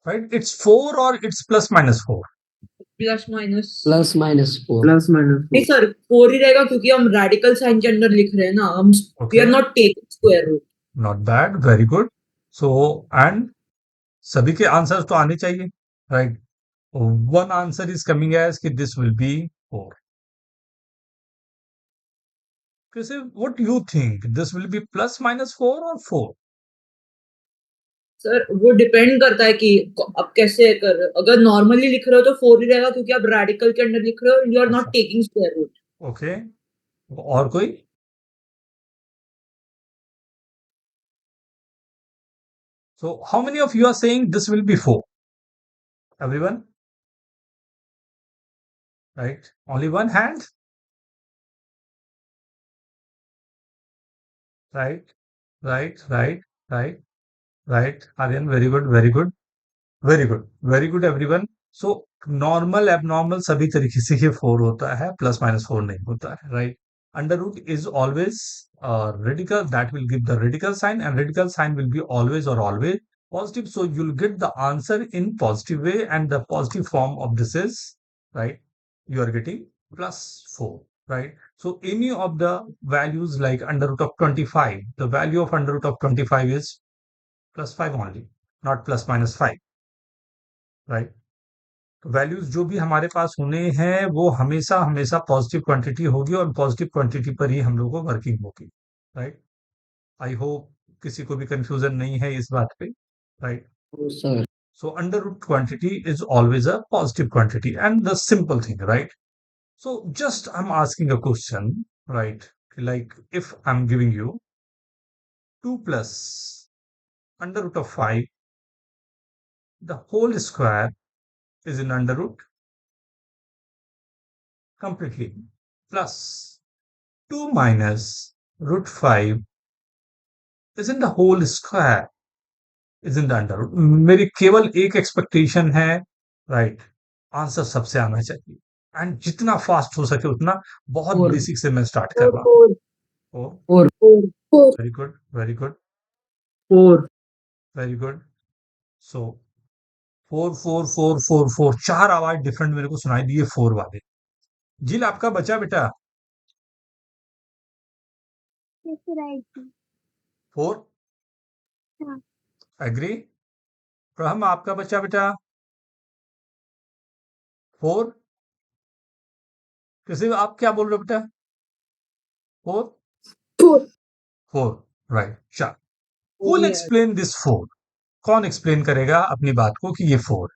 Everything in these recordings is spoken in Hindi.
right? It's 4 or it's plus minus 4? Plus minus plus minus 4 plus minus नहीं सर 4 ही रहेगा क्योंकि हम रेडिकल साइन के अंदर लिख रहे हैं ना हम we Okay, are not taking square root not bad, very good. So, and सभी के आंसर्स तो आने चाहिए, right? One answer is coming as कि this will be 4. Kasi, what do you think? This will be plus minus 4 or 4? Sir वो डिपेंड करता है कि आप कैसे कर रहे हो अगर नॉर्मली लिख रहे हो तो 4 ही रहेगा क्योंकि आप रेडिकल के अंदर लिख रहे हो यू आर नॉट अच्छा, टेकिंग स्क्वायर रूट okay. और कोई? So, how many of you are saying this will be 4? Everyone? Right? Only one hand? Right? Right? Right? Right? Right? Aryan, very good, very good. Very good very good everyone so normal abnormal सभी तरीके से ये 4 होता है प्लस माइनस 4 नहीं होता है right under root is always radical that will give the radical sign and radical sign will be always और always positive so you'll get the answer in positive way and the positive form of this is right you are getting plus 4 right so any of the values like under root of 25 the value of under root of 25 is plus 5 only not plus minus 5 right values जो भी हमारे पास होने हैं वो हमेशा हमेशा पॉजिटिव क्वांटिटी होगी और पॉजिटिव क्वांटिटी पर ही हम लोग को वर्किंग होगी राइट आई होप किसी को भी कंफ्यूजन नहीं है इस बात पे right sir so under root quantity is always a positive quantity and the simple thing right so just I'm asking a question right like if I'm giving you 2 plus under root of 5 the whole square is in under root completely plus 2 minus root 5 is in the whole square is in the under root मेरी केवल एक एक्सपेक्टेशन है राइट आंसर सबसे आना चाहिए एंड जितना फास्ट हो सके उतना बहुत Four. बेसिक से मैं स्टार्ट कर रहा हूँ four very good very good 4 very good so 4 चार आवाज डिफरेंट मेरे को सुनाई दिए 4 वाले जिल आपका बचा बेटा 4 हाँ। एग्री प्रहम आपका बच्चा बेटा 4 किसी आप क्या बोल रहे हो बेटा 4 4 राइट चार Who will explain this 4 कौन एक्सप्लेन करेगा अपनी बात को कि ये 4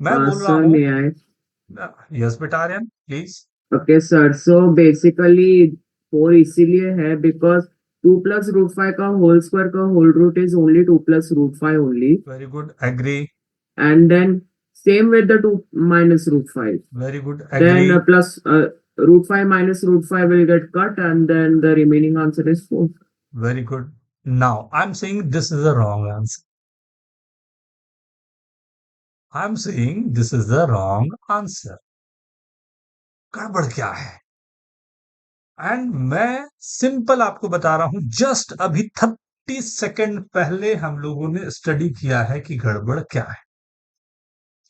मैं बोल रहा सर हूँ मे आई यस बेटा Aryan please okay sir so basically 4 इसीलिए है बिकॉज 2 प्लस रूट 5 का होल स्क्वायर का whole root is only 2 plus root 5 only very good agree and then same with the 2 minus root 5 very good then agree plus root 5 minus root 5 will get cut and then the remaining answer is 4 very good now I am saying this is the wrong answer I am saying this is the wrong answer गड़बड़ क्या है एंड मैं सिंपल आपको बता रहा हूं जस्ट अभी 30 सेकंड पहले हम लोगों ने स्टडी किया है कि गड़बड़ क्या है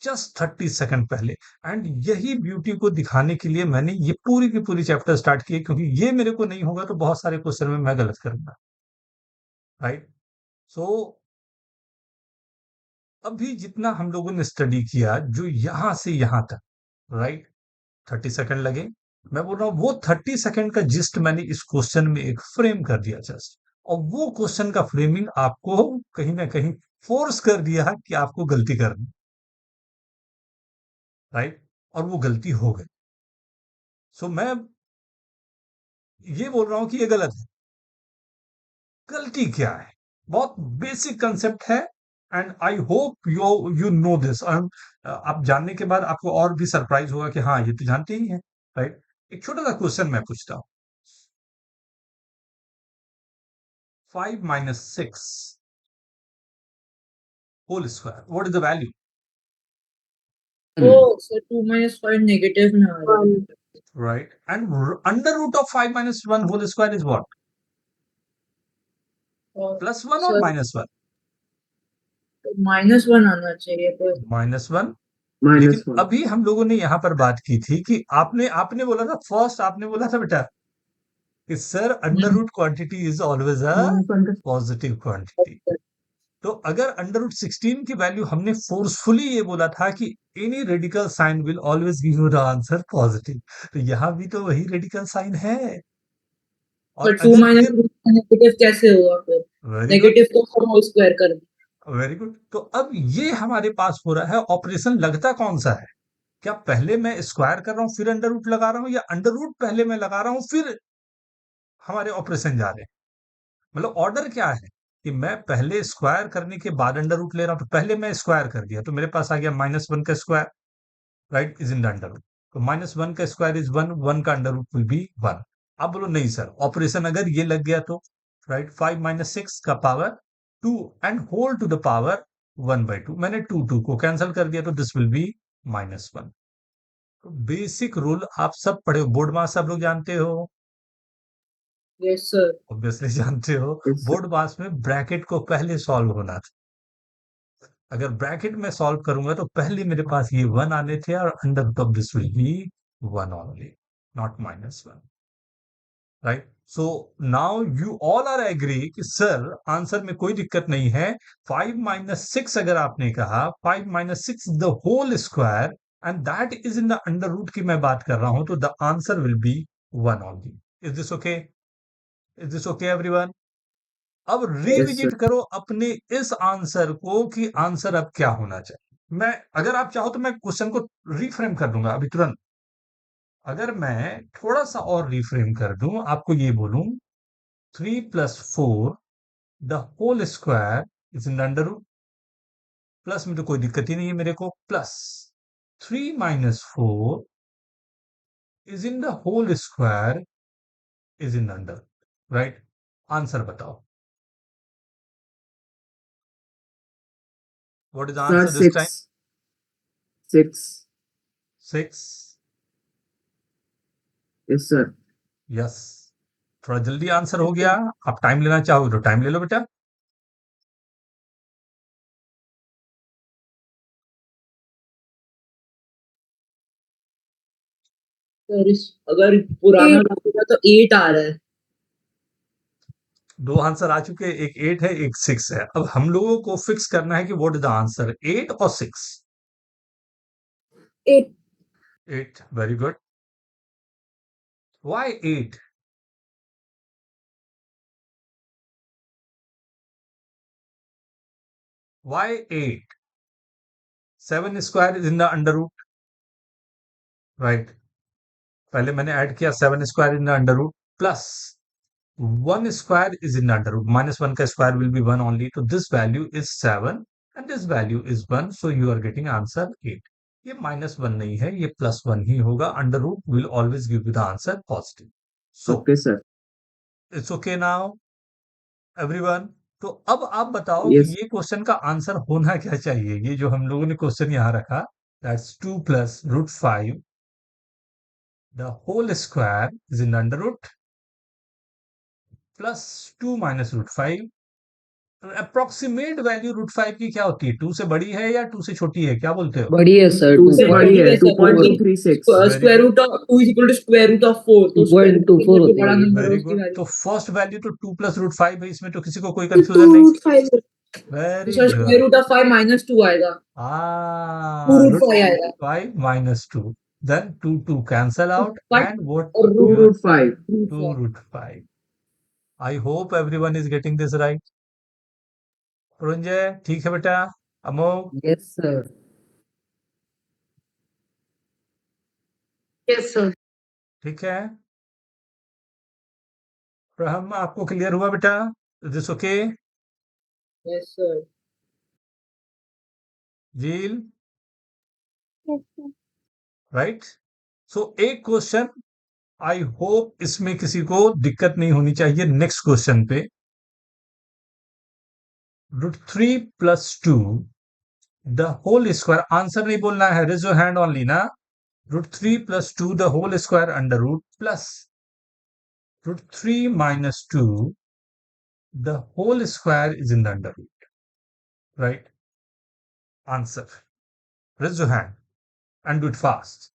जस्ट 30 सेकंड पहले एंड यही ब्यूटी को दिखाने के लिए मैंने ये पूरी की पूरी चैप्टर स्टार्ट की क्योंकि ये मेरे को नहीं होगा तो बहुत सारे क्वेश्चन में मैं गलत करूंगा राइट सो अभी जितना हम लोगों ने स्टडी किया जो यहां से यहां तक राइट 30 सेकंड लगे मैं बोल रहा हूं वो 30 सेकंड का जिस्ट मैंने इस क्वेश्चन में एक फ्रेम कर दिया जस्ट और वो क्वेश्चन का फ्रेमिंग आपको कहीं ना कहीं फोर्स कर दिया कि आपको गलती करनी राइट और वो गलती हो गई सो मैं ये बोल रहा हूं कि ये गलत है गलती क्या है बहुत बेसिक कंसेप्ट है and I hope you you know this आप जानने के बाद आपको और भी सरप्राइज होगा कि हाँ ये तो जानते ही है राइट एक छोटा सा क्वेश्चन मैं पूछता हूं 5 minus 6 whole square what is the value oh sir 2 minus 5 negative में आ रहा है right and under root of 5 minus 1 whole square is what और plus 1 or सर minus 1 -1 आना चाहिए पर -1 minus लेकिन 1. अभी हम लोगों ने यहाँ पर बात की थी कि आपने बोला था फर्स्ट आपने बोला था बेटा कि sir under root quantity is always a positive quantity. तो अगर अंडर रूट 16 की वैल्यू हमने फोर्सफुली ये बोला था कि any radical sign will always give you the answer positive, तो यहाँ भी तो वही रेडिकल साइन है। और पर 2 अगर माइनस फिर नेगेटिव कैसे हुआ फिर? वेरी गुड, नेगेटिव को होल स्क्वायर कर दो। Very good. तो अब ये हमारे पास हो रहा है ऑपरेशन, लगता कौन सा है? क्या पहले मैं स्क्वायर कर रहा हूं फिर अंडर रूट लगा रहा हूं, या अंडर रूट पहले मैं लगा रहा हूं फिर हमारे ऑपरेशन जा रहे हैं? मतलब ऑर्डर क्या है कि मैं पहले स्क्वायर करने के बाद अंडर रूट ले रहा हूं, तो पहले मैं स्क्वायर कर दिया तो मेरे पास आ गया -1 का square, right, is in the under root. तो -1 का स्क्वायर इज 1, 1 का अंडर रूट विल बी 1। अब बोलो नहीं सर, ऑपरेशन अगर ये लग गया तो राइट, 5 - 6 का power 2 and whole to the power 1/2, मैंने 2 को कैंसिल कर दिया तो दिस विल बी -1। तो बेसिक रूल आप सब पढ़े हो, बोर्ड मास सब लोग जानते हो, यस सर। ऑब्वियसली जानते हो। Yes, sir. बोर्ड मास में ब्रैकेट को पहले सॉल्व होना था। अगर ब्रैकेट में सॉल्व करूंगा तो पहले मेरे पास ये 1 आने थे और under root of this will be 1 only, not -1, right. So now you all are agree कि सर आंसर में कोई दिक्कत नहीं है। 5 - 6 अगर आपने कहा 5 - 6 the whole square and that is in the under root की मैं बात कर रहा हूं, तो the answer will be 1 only. Is this okay? Is this okay everyone? अब Yes, sir. रिविजिट करो अपने इस आंसर को कि आंसर अब क्या होना चाहिए। मैं, अगर आप चाहो तो मैं क्वेश्चन को रिफ्रेम कर दूंगा अभी तुरंत। अगर मैं थोड़ा सा और रिफ्रेम कर दूं, आपको ये बोलूं 3 + 4 the whole square is in under root, plus में तो कोई दिक्कत ही नहीं है मेरे को, plus 3 - 4 is in the whole square is in under, right. Answer बताओ, what is Sir, answer this time? 6. 6. 6। Yes, sir. Yes, थोड़ा जल्दी आंसर हो गया। आप टाइम लेना चाहोगे तो टाइम ले लो बेटा। सर अगर पुराना रखूंगा तो 8 आ रहा है। 2 आंसर आ चुके हैं, एक 8 है, एक 6 है। अब हम लोगों को फिक्स करना है कि व्हाट इज द आंसर, 8 और 6? 8 8, very good. Why 8? Why 8? 7 square is in the under root, right. पहले मैंने ऐड किया 7 square in the under root plus 1 square is in the under root, -1 का स्क्वायर विल बी 1 ओनली, तो this value is 7 and this value is 1, so you are getting answer 8। ये -1 नहीं है, ये +1 ही होगा। Under root will always give you the answer positive. So Okay, sir. It's okay now everyone. तो अब आप बताओ कि Yes. ये क्वेश्चन का आंसर होना क्या चाहिए। ये जो हम लोगों ने क्वेश्चन यहाँ रखा, that's 2 + √5 the whole square is in under root plus 2 - √5। Approximate value √5 की क्या होती है? 2 से बड़ी है या 2 से छोटी है, क्या बोलते हो? बड़ी है सर, 2 से बड़ी है, 2.2. 2.236. Very square good, root of 2 is equal to square root of 4, तो स्क्वायर रूट 2.24 जो होती बड़ा है ये। नंबर है वेरी उसकी गुड। वैल्यू तो फर्स्ट वैल्यू तो 2 + √5 है, इसमें तो किसी को कोई तो कंफ्यूजन 2 नहीं। Root 5 very sir square good. Root of 5 -2 आएगा, 2 रूट 5 आएगा। √5 - 2, then 2 cancel out but and what और 2 you root are root 5. 2 √5। I hope everyone is getting this right। Puranjay ठीक है बेटा? Amogh yes sir. Yes, sir. ठीक है? हम आपको क्लियर हुआ बेटा? This okay? Yes sir. Jeel, Yes, sir. Right. So एक क्वेश्चन, आई होप इसमें किसी को दिक्कत नहीं होनी चाहिए। नेक्स्ट क्वेश्चन पे, √3 + 2 द होल स्क्वायर, आंसर नहीं बोलना है, रेज योर हैंड ओनली ना। √3 + 2 the whole square under root plus √3 - 2 the whole square is in the under root, right. answer? Raise your hand and do it fast.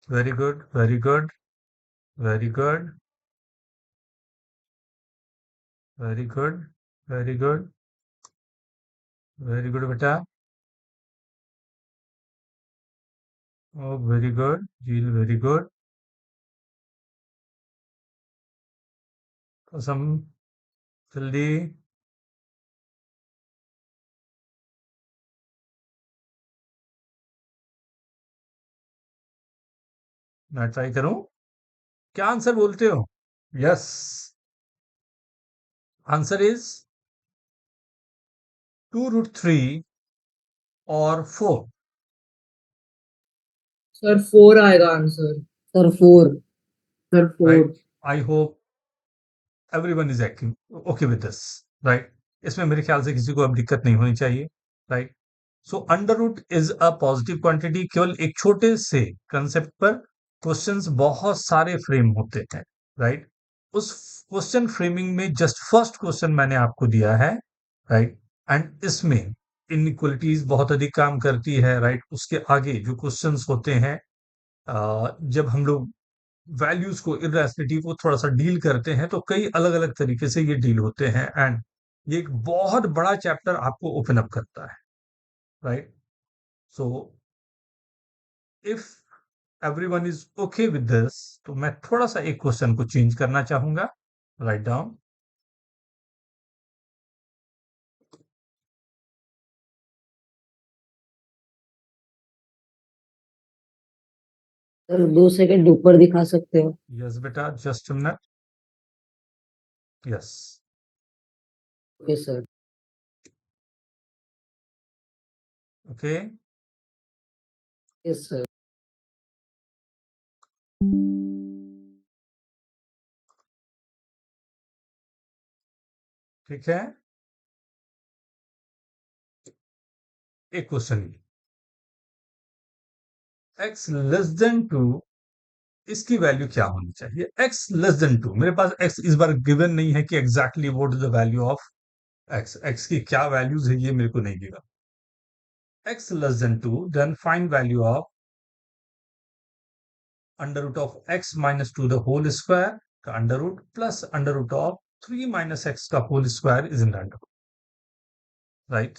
Very good, very good, very good, very good, very good, very good, beta. Oh, very good, Jill, very good. कसम, जल्दी. मैं ट्राई करूं? क्या आंसर बोलते हो? यस, आंसर इज 2√3 और 4. सर 4 आएगा answer. Sir, 4. Sir, 4. Right? I hope everyone is okay with this. Right? इसमें मेरे ख्याल से किसी को अब दिक्कत नहीं होनी चाहिए. Right? So under root is a positive quantity. केवल एक छोटे से कंसेप्ट पर क्वेश्चंस बहुत सारे फ्रेम होते हैं. राइट? उस क्वेश्चन फ्रेमिंग में जस्ट फर्स्ट क्वेश्चन मैंने आपको दिया है. राइट? एंड इसमें इनइक्वलिटीज बहुत अधिक काम करती है. राइट? उसके आगे जो क्वेश्चंस होते हैं, जब हम लोग वैल्यूज को, इरेशनलिटी को थोड़ा सा डील करते हैं, तो कई अलग अलग तरीके से ये डील होते हैं. एंड ये एक बहुत बड़ा चैप्टर आपको ओपन अप करता है. Right? So if everyone is okay with this, तो मैं थोड़ा सा एक क्वेश्चन को चेंज करना चाहूंगा. Write down. Sir, 2 सेकंड ऊपर दिखा सकते हो? यस बेटा, just a minute. Yes, Okay, sir. Okay. Yes, sir. ठीक है. एक क्वेश्चन, x लेस देन 2, इसकी वैल्यू क्या होनी चाहिए? x less than 2. मेरे पास x इस बार गिवन नहीं है कि exactly what is the value of x. x की क्या वैल्यूज है ये मेरे को नहीं given. x less than 2, then find value of under root of x minus 2 the whole square का under root plus under root of 3 minus x का whole square is in the under root. Right?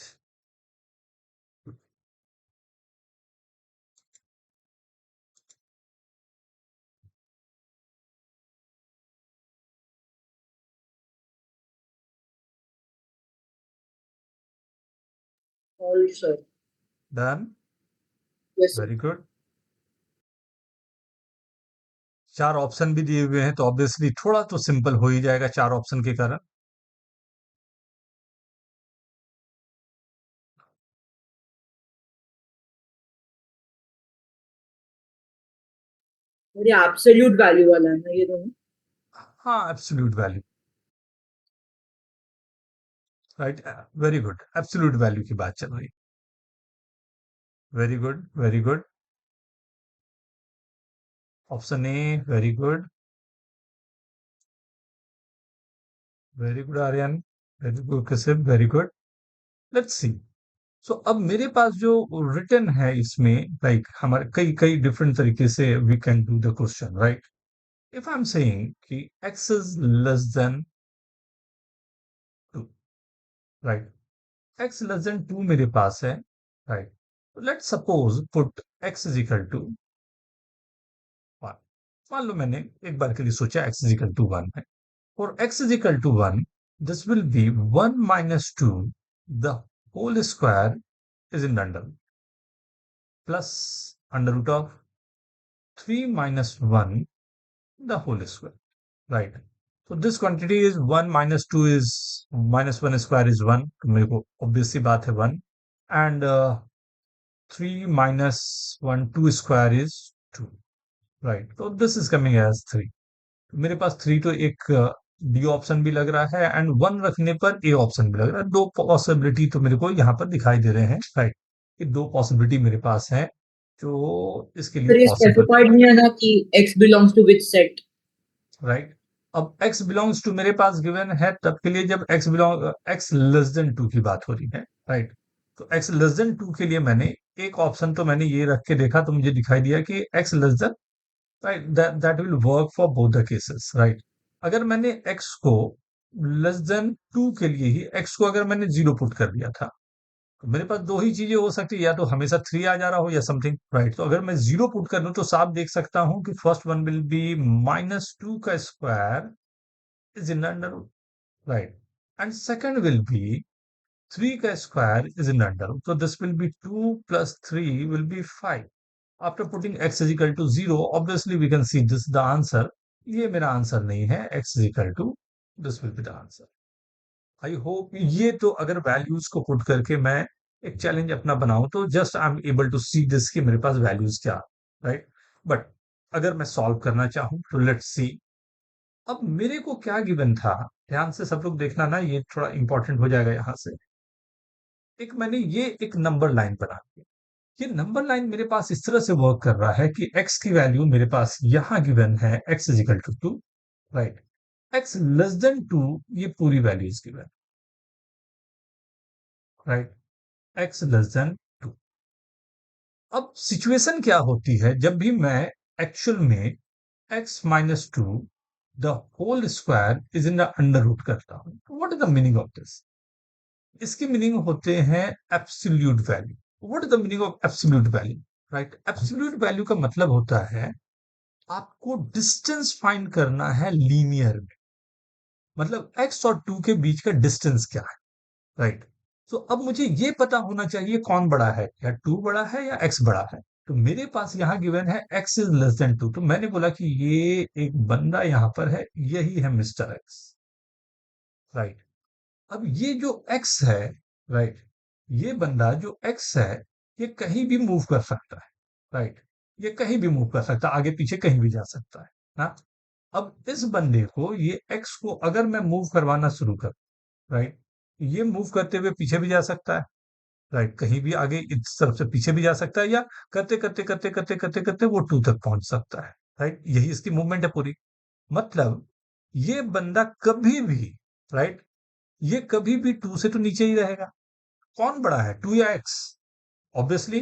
All sir. Done. Yes sir. Very good. 4 option भी दिए हुए हैं, तो ऑब्वियसली थोड़ा तो सिंपल हो ही जाएगा 4 ऑप्शन के कारण. मेरी एब्सोल्यूट वैल्यू वाला है ना ये दोनों? हाँ, absolute value. Right, very good. Absolute value की बात चल रही है. Very good, very good. Option A, very good. Very good Aryan. Very good Kasib. Very good. Let's see. So अब मेरे पास जो रिटन है इसमें, लाइक हमारे कई कई डिफरेंट तरीके से we can do the question. Right? If I am saying कि x is less than 2. Right? x less than 2 मेरे पास है. Right? Let's suppose put x is equal to 1. मान लो मैंने एक बार के लिए सोचा x इज इक्वल टू 1 है. और x is equal to 1, this will be 1 minus 2 the whole square is in under plus under root of 3 minus 1 the whole square. Right? So this quantity is 1 minus 2 is minus 1 square is 1. तो मेरे को obviously बात है 1. And 3 minus 1 2 square is 2. Right? So this is coming as 3. मेरे पास 3 तो एक डी ऑप्शन भी लग रहा है, एंड 1 रखने पर ए ऑप्शन भी लग रहा है. 2 पॉसिबिलिटी तो मेरे को यहाँ पर दिखाई दे रहे हैं. राइट? ये 2 पॉसिबिलिटी मेरे पास है जो इसके लिए सर ये पॉसिबल. स्पेसिफाइड नहीं है ना कि x belongs to which set? Right? अब x बिलोंग्स टू मेरे पास गिवन है तब के लिए जब x लेस देन 2 की बात हो रही है. राइट? तो x लेस देन 2 के लिए मैंने एक ऑप्शन तो मैंने ये रख के देखा तो मुझे दिखाई दिया कि x less then, right, that will work for both the cases, right. अगर मैंने x को लेस देन 2 के लिए ही x को अगर मैंने 0 पुट कर दिया था, तो मेरे पास दो ही चीजें हो सकती है, या तो हमेशा 3 आ जा रहा हो या समथिंग, राइट। तो अगर मैं 0 पुट कर दूं तो साफ देख सकता हूं कि फर्स्ट वन विल बी -2 का square is in under root, right, and second will be 3 का square is in under root. So this will be 2 plus 3 will be 5. After putting x is equal to 0, obviously we can see this the answer. ये मेरा आंसर नहीं है, x is equal to, this will be the answer. I hope ये तो अगर वैल्यूज को पुट करके मैं एक चैलेंज अपना बनाऊं तो just I am able to see this कि मेरे पास वैल्यूज क्या, राइट। बट अगर मैं सॉल्व करना चाहूं तो लेट्स सी। अब मेरे को क्या गिवन था, ध्यान से सब लोग देखना ना, ये थोड़ा इंपॉर्टेंट हो जाएगा यहां से। एक मैंने ये एक नंबर लाइन बना दी। ये नंबर लाइन मेरे पास इस तरह से वर्क कर रहा है कि x की वैल्यू मेरे पास यहां गिवन है, x is equal to 2, right. x less than 2 ये पूरी value is given, right, x less than 2। अब सिचुएशन क्या होती है जब भी मैं एक्चुअल में x minus 2 the whole square is in the under root करता हूं, what is the meaning of this? इसकी मीनिंग होते हैं absolute value. What is the meaning of absolute value? Right, absolute value का मतलब होता है आपको डिस्टेंस फाइंड करना है लीनियर में, मतलब x और 2 के बीच का डिस्टेंस क्या है, राइट। तो अब मुझे ये पता होना चाहिए कौन बड़ा है, या 2 बड़ा है या x बड़ा है। तो मेरे पास यहाँ गिवन है x इज लेस देन 2, तो मैंने बोला कि ये एक बंदा यहाँ पर है, यही है मिस्टर x, राइट। अब ये जो x है, राइट, ये बंदा जो x है ये कहीं भी मूव कर सकता है, राइट, ये कहीं भी मूव कर सकता है, आगे पीछे कहीं भी जा सकता है ना। अब इस बंदे को, ये x को अगर मैं मूव करवाना शुरू कर, राइट, ये मूव करते हुए पीछे भी जा सकता है, राइट, कहीं भी आगे इस तरफ से पीछे भी जा सकता है, या करते करते करते करते करते करते वो 2 तक पहुंच सकता है, राइट। यही इसकी मूवमेंट है पूरी। मतलब ये बंदा कभी भी, राइट, ये कभी भी 2 से तो नीचे ही रहेगा। कौन बड़ा है, 2 या x? Obviously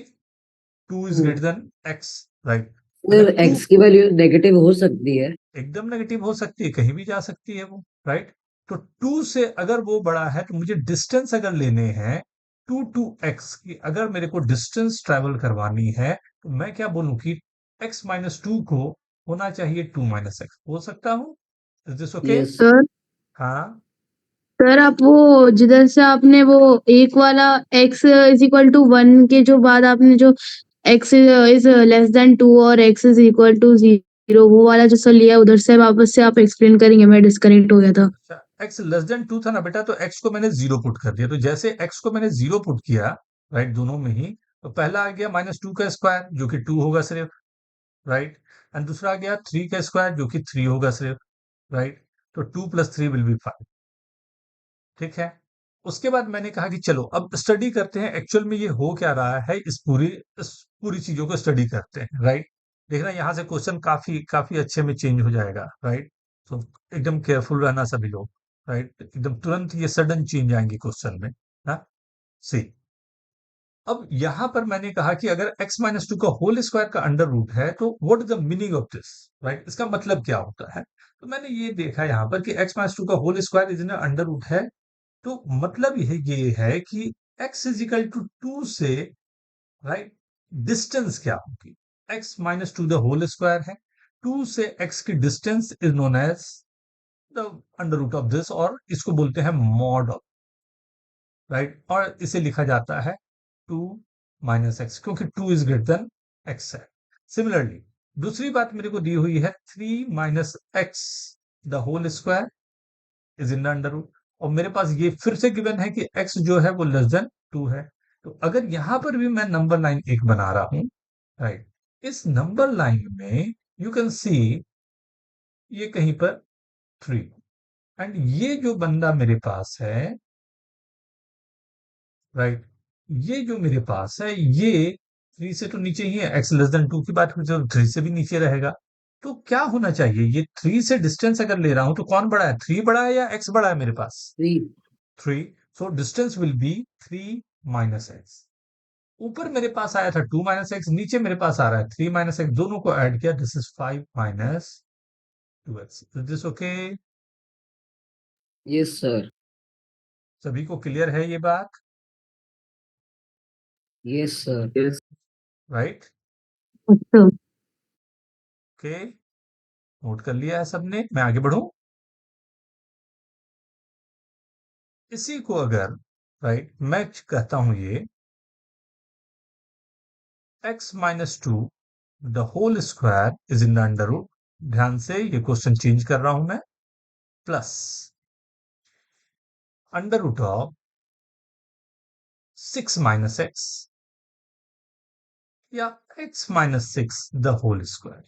2 is greater then x, right. Sir अगर 2 एक्स की वैल्यू नेगेटिव हो सकती है। एकदम नेगेटिव हो सकती है, कहीं भी जा सकती है वो, राइट। तो 2 से अगर वो बड़ा है तो मुझे डिस्टेंस अगर लेने हैं 2 टू x की, अगर मेरे को डिस्टेंस ट्रेवल करवानी है तो मैं क्या बोलूं कि x माइनस 2 को होना चाहिए 2 माइनस एक्स, बोल सकता हूँ। Is this okay? Yes sir हाँ, सर आप वो जिधर से आपने वो एक वाला x इज इक्वल टू 1 के जो बाद आपने जो x इज लेस देन 2 और x इज इक्वल टू 0 वो वाला जो सर लिया उधर से वापस से आप एक्सप्लेन करेंगे, मैं डिस्कनेक्ट हो गया था। अच्छा, x लेस देन 2 था ना बेटा, तो x को मैंने 0 पुट कर दिया। तो जैसे x को मैंने 0 पुट किया, राइट, दोनों में ही, तो पहला आ गया -2 का स्क्वायर जो कि 2 होगा सिर्फ, राइट, एंड दूसरा आ गया 3 का स्क्वायर जो कि 3 होगा सिर्फ, राइट। तो 2 प्लस 3 विल बी 5, ठीक है। उसके बाद मैंने कहा कि चलो अब स्टडी करते हैं एक्चुअल में ये हो क्या रहा है, इस पूरी चीजों को स्टडी करते हैं, राइट। देखना यहाँ से क्वेश्चन काफी काफी अच्छे में चेंज हो जाएगा, राइट। तो एकदम केयरफुल रहना सभी लोग, राइट, एकदम तुरंत ये सडन चेंज आएंगे क्वेश्चन में, हाँ। सी, अब यहां पर मैंने कहा कि अगर x माइनस 2 का होल स्क्वायर का अंडर रूट है तो what is the meaning of this, right, इसका मतलब क्या होता है। तो मैंने ये देखा यहाँ पर कि x माइनस 2 का whole square is in under root है, तो मतलब ये है कि x इज इक्वल टू 2 से, राइट, डिस्टेंस क्या होगी, x minus 2 the whole square है, 2 से x की distance is known as the under root of this, और इसको बोलते हैं मॉड ऑफ, राइट, और इसे लिखा जाता है 2 माइनस एक्स, क्योंकि 2 इज ग्रेटर देन एक्स है। सिमिलरली दूसरी बात मेरे को दी हुई है 3 minus x the whole square is in the under root, और मेरे पास ये फिर से गिवन है कि x जो है वो लेस देन 2 है। तो अगर यहां पर भी मैं नंबर लाइन एक बना रहा हूं, राइट, इस नंबर लाइन में यू कैन सी ये कहीं पर 3, एंड ये जो बंदा मेरे पास है, राइट, ये जो मेरे पास है ये 3 से तो नीचे ही है, x लेस देन 2 की बात हुई तो 3 से भी नीचे रहेगा। तो क्या होना चाहिए, ये 3 से डिस्टेंस अगर ले रहा हूं तो कौन बड़ा है, 3 बड़ा है या x बड़ा है मेरे पास? 3 3, so distance will be 3 minus x. ऊपर मेरे पास आया था 2 माइनस एक्स, नीचे मेरे पास आ रहा है 3 माइनस एक्स, दोनों को ऐड किया, this is 5 minus 2x। Is this okay? Yes sir. सभी को क्लियर है ये बात? Yes sir. Yes. राइट? अच्छा, ओके, नोट कर लिया है सबने? मैं आगे बढ़ूं? इसी को अगर राइट मैं कहता हूं ये x minus 2 the whole square is in the under root, ध्यान से ये क्वेश्चन चेंज कर रहा हूं मैं, plus under root of 6 minus x या x minus 6 the whole square,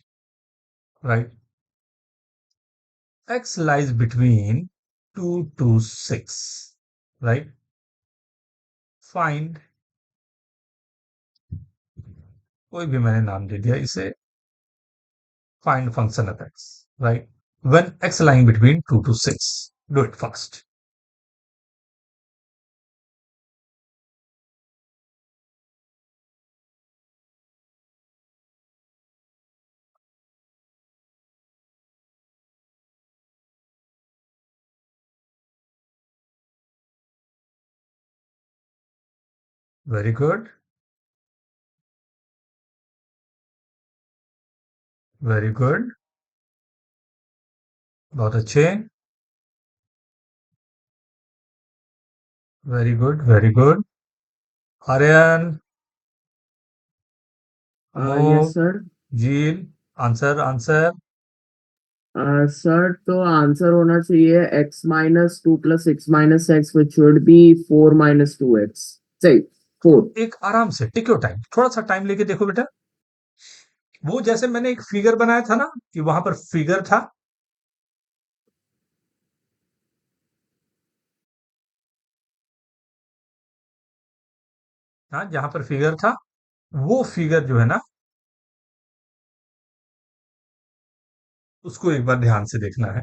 right? x lies between 2 to 6, right? Find, कोई भी मैंने नाम दे दिया इसे, find function of x, right? When x lying between 2 to 6, do it first. Very good. Very good. बहुत अच्छे. Very good. Very good. Aryan, Yes Amol, sir. Jeel, answer. Sir तो आंसर होना चाहिए x minus 2 plus 6 minus x which should be 4 minus 2x। सही, 4। एक आराम से टेक योर टाइम, थोड़ा सा टाइम लेके देखो बेटा। वो जैसे मैंने एक फिगर बनाया था ना कि वहां पर फिगर था, हाँ, जहां पर फिगर था वो फिगर जो है ना उसको एक बार ध्यान से देखना है।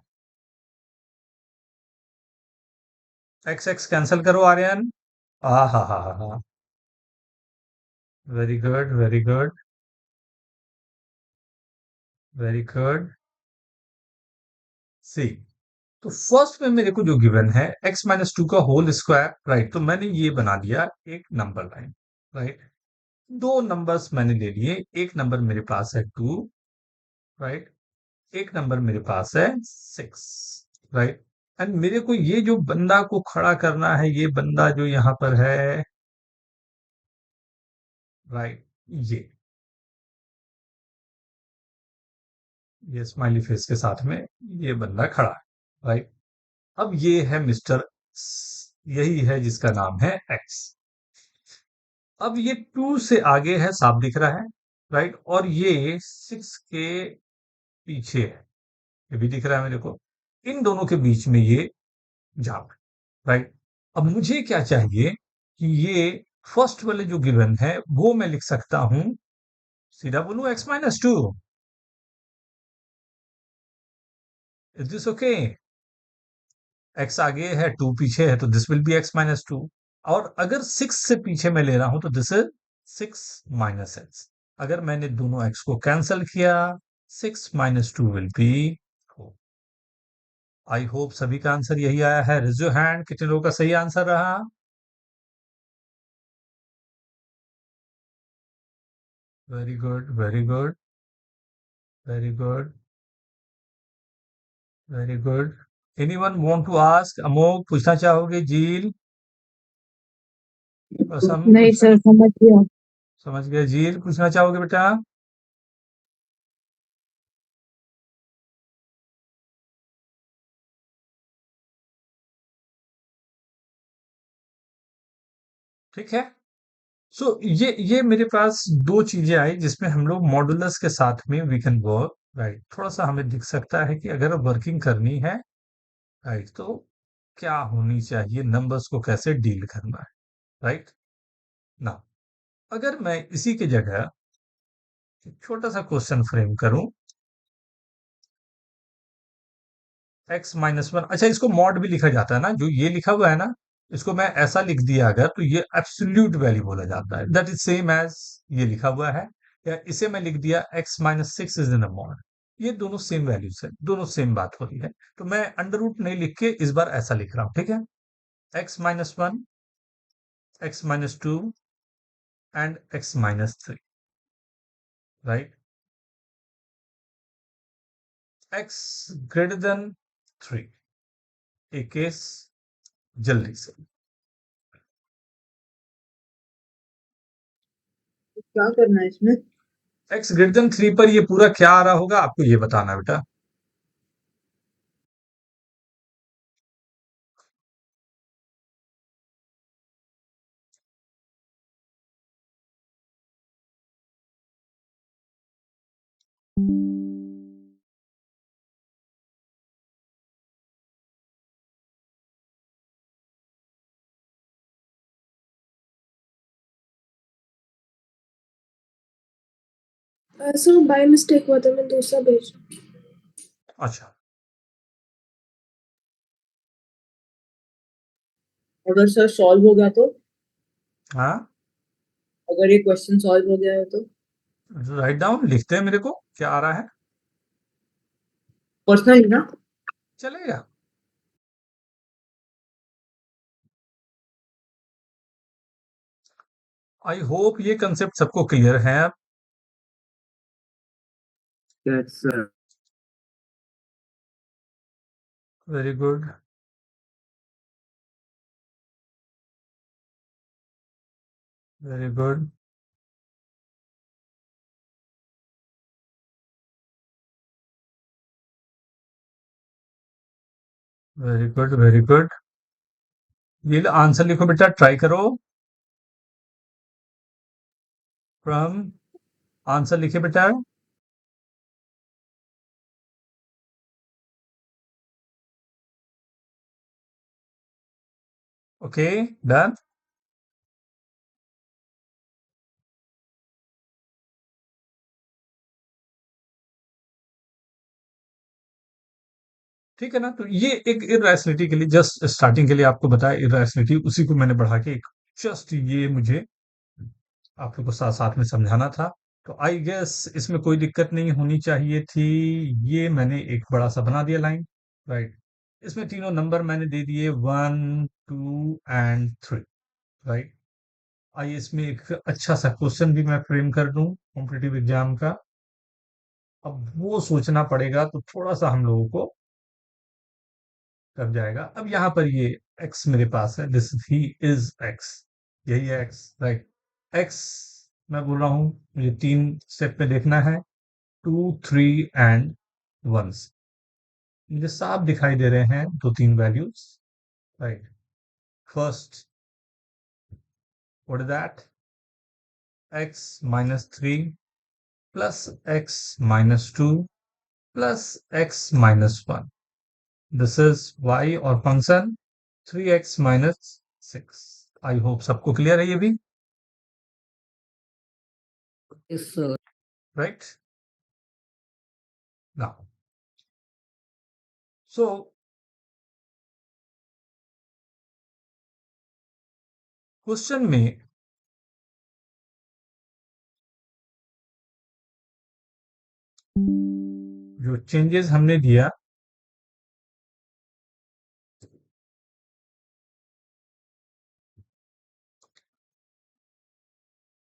एक्स एक्स कैंसिल करो आर्यन। हा। Very good, very good, very good. See, तो फर्स्ट में मेरे को जो गिवन है x माइनस 2 का होल स्क्वायर, राइट? तो मैंने ये बना दिया एक नंबर लाइन, राइट? दो नंबर्स मैंने ले लिए, एक नंबर मेरे पास है 2, राइट? एक नंबर मेरे पास है 6, राइट? एंड मेरे को ये जो बंदा को खड़ा करना है, ये बंदा जो यहां पर है, राइट, ये स्माइली फेस के साथ में ये बंदा खड़ा है, राइट? अब ये है मिस्टर, यही है जिसका नाम है एक्स। अब ये 2 से आगे है, साफ दिख रहा है, राइट? और ये 6 के पीछे है, ये भी दिख रहा है मेरे को। इन दोनों के बीच में ये जाप, राइट? अब मुझे क्या चाहिए कि ये फर्स्ट वाले जो गिवन है वो मैं लिख सकता हूं, सीधा बोलूं x minus 2। Is this okay? x आगे है, 2 पीछे है, तो this will B x minus 2। और अगर 6 से पीछे मैं ले रहा हूं तो दिस इज 6 माइनस x। अगर मैंने दोनों x को कैंसिल किया, 6 minus 2 will B 4। I hope सभी का आंसर यही आया है। रेज योर हैंड, कितने लोगों का सही आंसर रहा? Very good, very good, very good, very good. Anyone want to ask? Amogh पूछना चाहोगे? जील, असम नहीं पूछना, सर, समझ गया। समझ गया। जील पूछना चाहोगे बेटा? ठीक है। सो ये मेरे पास दो चीजें आई जिसमें हम लोग मॉडुलस के साथ में वी कैन वर्क, राइट? थोड़ा सा हमें दिख सकता है कि अगर वर्किंग करनी है, राइट, तो क्या होनी चाहिए, नंबर्स को कैसे डील करना है, राइट ना? अगर मैं इसी की जगह एक छोटा सा क्वेश्चन फ्रेम करूं, x माइनस 1, अच्छा इसको मॉड भी लिखा जाता है ना, जो ये लिखा हुआ है ना, इसको मैं ऐसा लिख दिया अगर, तो ये एब्सोल्यूट वैल्यू बोला जाता है, दैट इज सेम एज ये लिखा हुआ है। या इसे मैं लिख दिया x minus six is in mod, ये दोनों सेम वैल्यूज है, दोनों सेम बात हो रही है। तो मैं अंडर रूट नहीं लिख के इस बार ऐसा लिख रहा हूं, ठीक है। x minus one, x minus two and x minus three, right. x greater then three, एक केस जल्दी से। क्या करना है इसमें? x ग्रेटर देन थ्री पर ये पूरा क्या आ रहा होगा आपको ये बताना है बेटा। सर बाय मिस्टेक हुआ था, मैं दूसरा भेज। अच्छा, अगर सर सॉल्व हो गया तो, हाँ, अगर ये क्वेश्चन सॉल्व हो गया है तो राइट डाउन लिखते हैं मेरे को क्या आ रहा है, पर्सनली ना। चलेगा। आई होप ये कंसेप्ट सबको क्लियर है अब। Yes, sir. Very good, very good. Very good, very good. ये आंसर लिखो बेटा, ट्राई करो। फ्रॉम, आंसर लिखे बेटा। Okay, done. ठीक है ना, तो ये एक इरेशनलिटी के लिए, जस्ट स्टार्टिंग के लिए आपको बताया इरेशनलिटी, उसी को मैंने बढ़ा के एक जस्ट ये मुझे आप लोग को साथ साथ में समझाना था। तो आई गेस इसमें कोई दिक्कत नहीं होनी चाहिए थी। ये मैंने एक बड़ा सा बना दिया लाइन, राइट। इसमें तीनों नंबर मैंने दे दिए, one two and three, right. आइए इसमें एक अच्छा सा क्वेश्चन भी मैं फ्रेम कर दूं कॉम्पिटिटिव एग्जाम का। अब वो सोचना पड़ेगा, तो थोड़ा सा हम लोगों को कर जाएगा। अब यहाँ पर ये x मेरे पास है, दिस ही इज x, यही है x, राइट। x मैं बोल रहा हूँ मुझे तीन स्टेप में देखना है, टू थ्री एंड वंस। मुझे साफ दिखाई दे रहे हैं दो तीन values, right. First, what is that, x minus three plus x minus two plus x minus one, this is y और function 3x minus six. I hope सबको क्लियर है ये भी, Yes, sir. right? Now, so question में जो चेंजेस हमने दिया,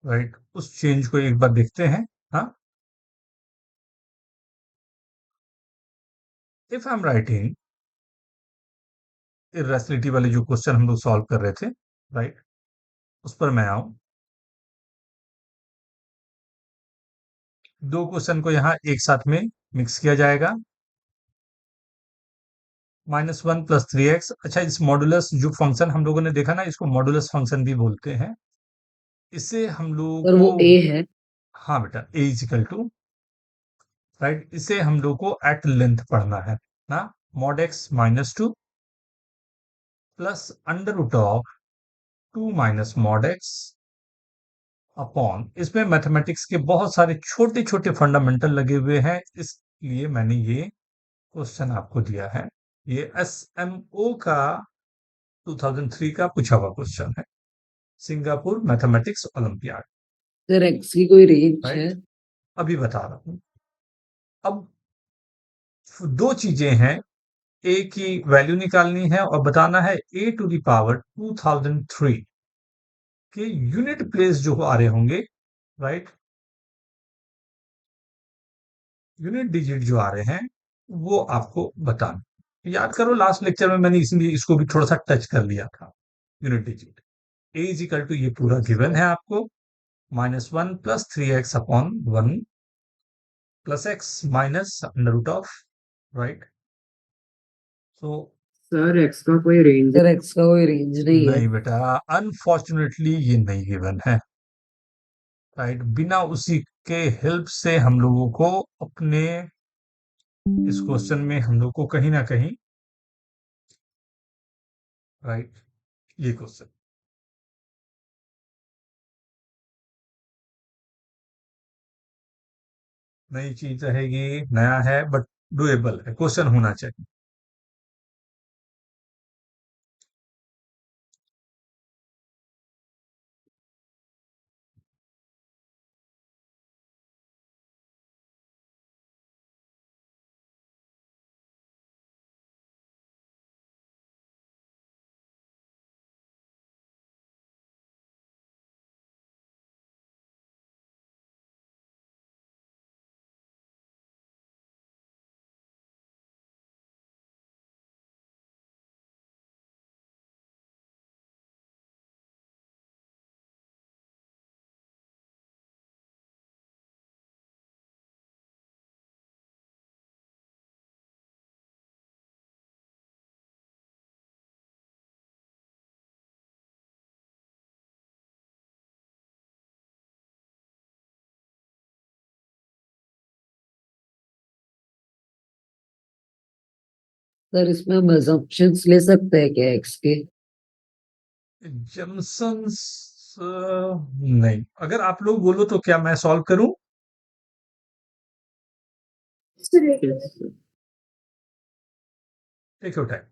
राइट, उस चेंज को एक बार देखते हैं। हाँ, if I am writing irrationality वाले जो क्वेश्चन हम लोग सॉल्व कर रहे थे, राइट, उस पर मैं आऊं। दो क्वेश्चन को यहाँ एक साथ में मिक्स किया जाएगा, minus one plus three x. अच्छा, इस मॉडुलस जो फंक्शन हम लोगों ने देखा ना, इसको मॉडुलस फंक्शन भी बोलते हैं। इसे हम लोगों सर वो को, ए है। हाँ बेटा, ए इजिकल टू, राइट, इसे हम लोग को एट लेंथ पढ़ना है ना। Mod x minus two plus under root of two minus mod x upon, इसमें मैथमेटिक्स के बहुत सारे छोटे छोटे फंडामेंटल लगे हुए हैं, इसलिए मैंने ये क्वेश्चन आपको दिया है। ये एस एम ओ का 2003 का पूछा हुआ क्वेश्चन है, Singapore mathematics olympiad, sir x की कोई रेंज है? राइट। अभी बता रहा हूँ। अब दो चीजें हैं, ए की वैल्यू निकालनी है और बताना है ए टू द पावर 2003 के यूनिट प्लेस जो आ रहे होंगे, राइट, यूनिट डिजिट जो आ रहे हैं वो आपको बताना। याद करो लास्ट लेक्चर में मैंने इसलिए इसको भी थोड़ा सा टच कर लिया था, unit digit. A is equal to ये पूरा गिवन है आपको, -1 plus 3x upon 1 plus x minus under root of, right. So sir x का कोई रेंज सर एक्स का कोई रेंज नहीं है। नहीं बेटा, अनफॉर्चुनेटली ये नहीं गिवन है, राइट। बिना उसी के हेल्प से हम लोगों को अपने इस क्वेश्चन में हम लोग को कहीं ना कहीं, राइट, ये क्वेश्चन नई चीज रहेगी, नया है बट डुएबल है, क्वेश्चन होना चाहिए। सर इसमें हम assumptions ले सकते हैं क्या एक्स के? जमसन्स नहीं, अगर आप लोग बोलो तो क्या मैं सॉल्व करूं? सर एक मिनट। Take your time.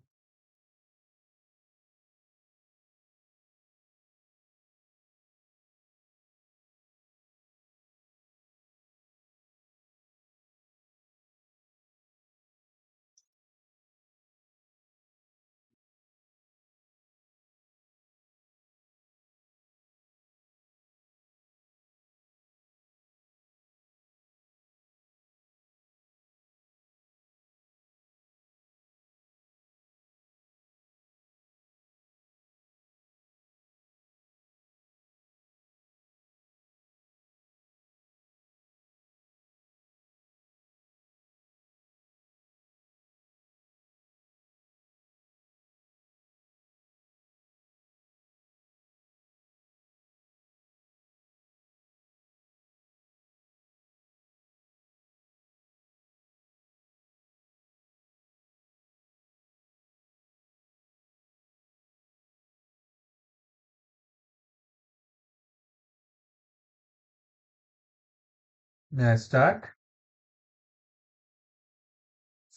मैं स्टार्ट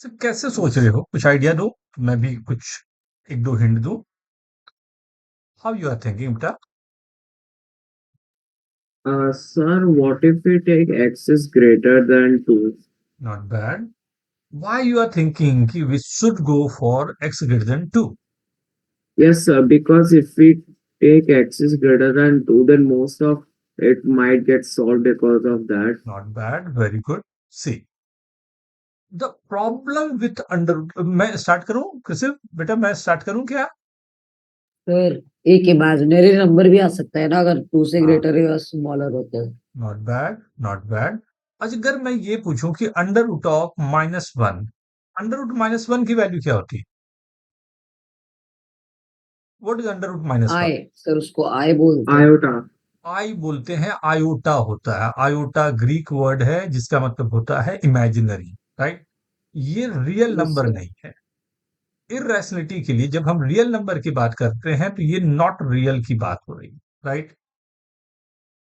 सिर्फ कैसे सोच रहे हो, कुछ आइडिया दो, मैं भी कुछ एक दो हिंट दूं। हाउ यू आर थिंकिंग बेटा? sir, what if we take x is greater than 2? Not bad. Why you are thinking कि we should go for x greater than 2? Yes, sir, because if we take x is greater than 2, then most of it might get solved because of that. Not bad, very good. See the problem with under, मैं स्टार्ट करूं किसे बेटा, मैं स्टार्ट करूं क्या? सर एक इमेजिनरी नंबर भी आ सकता है ना, अगर 2 से हाँ। ग्रेटर या स्मॉलर होता है। Not bad, not bad. अगर मैं ये पूछूं कि under root of -1, under root -1 की वैल्यू क्या होती है? What is under root -1? I sir उसको आय बोलते हैं। Iota. आई बोलते हैं, आयोटा होता है। आयोटा ग्रीक वर्ड है जिसका मतलब होता है इमेजिनरी, राइट। ये रियल यस नंबर सर। नहीं है। इरेशनलिटी के लिए जब हम रियल नंबर की बात करते हैं तो ये नॉट रियल की बात हो रही है, राइट।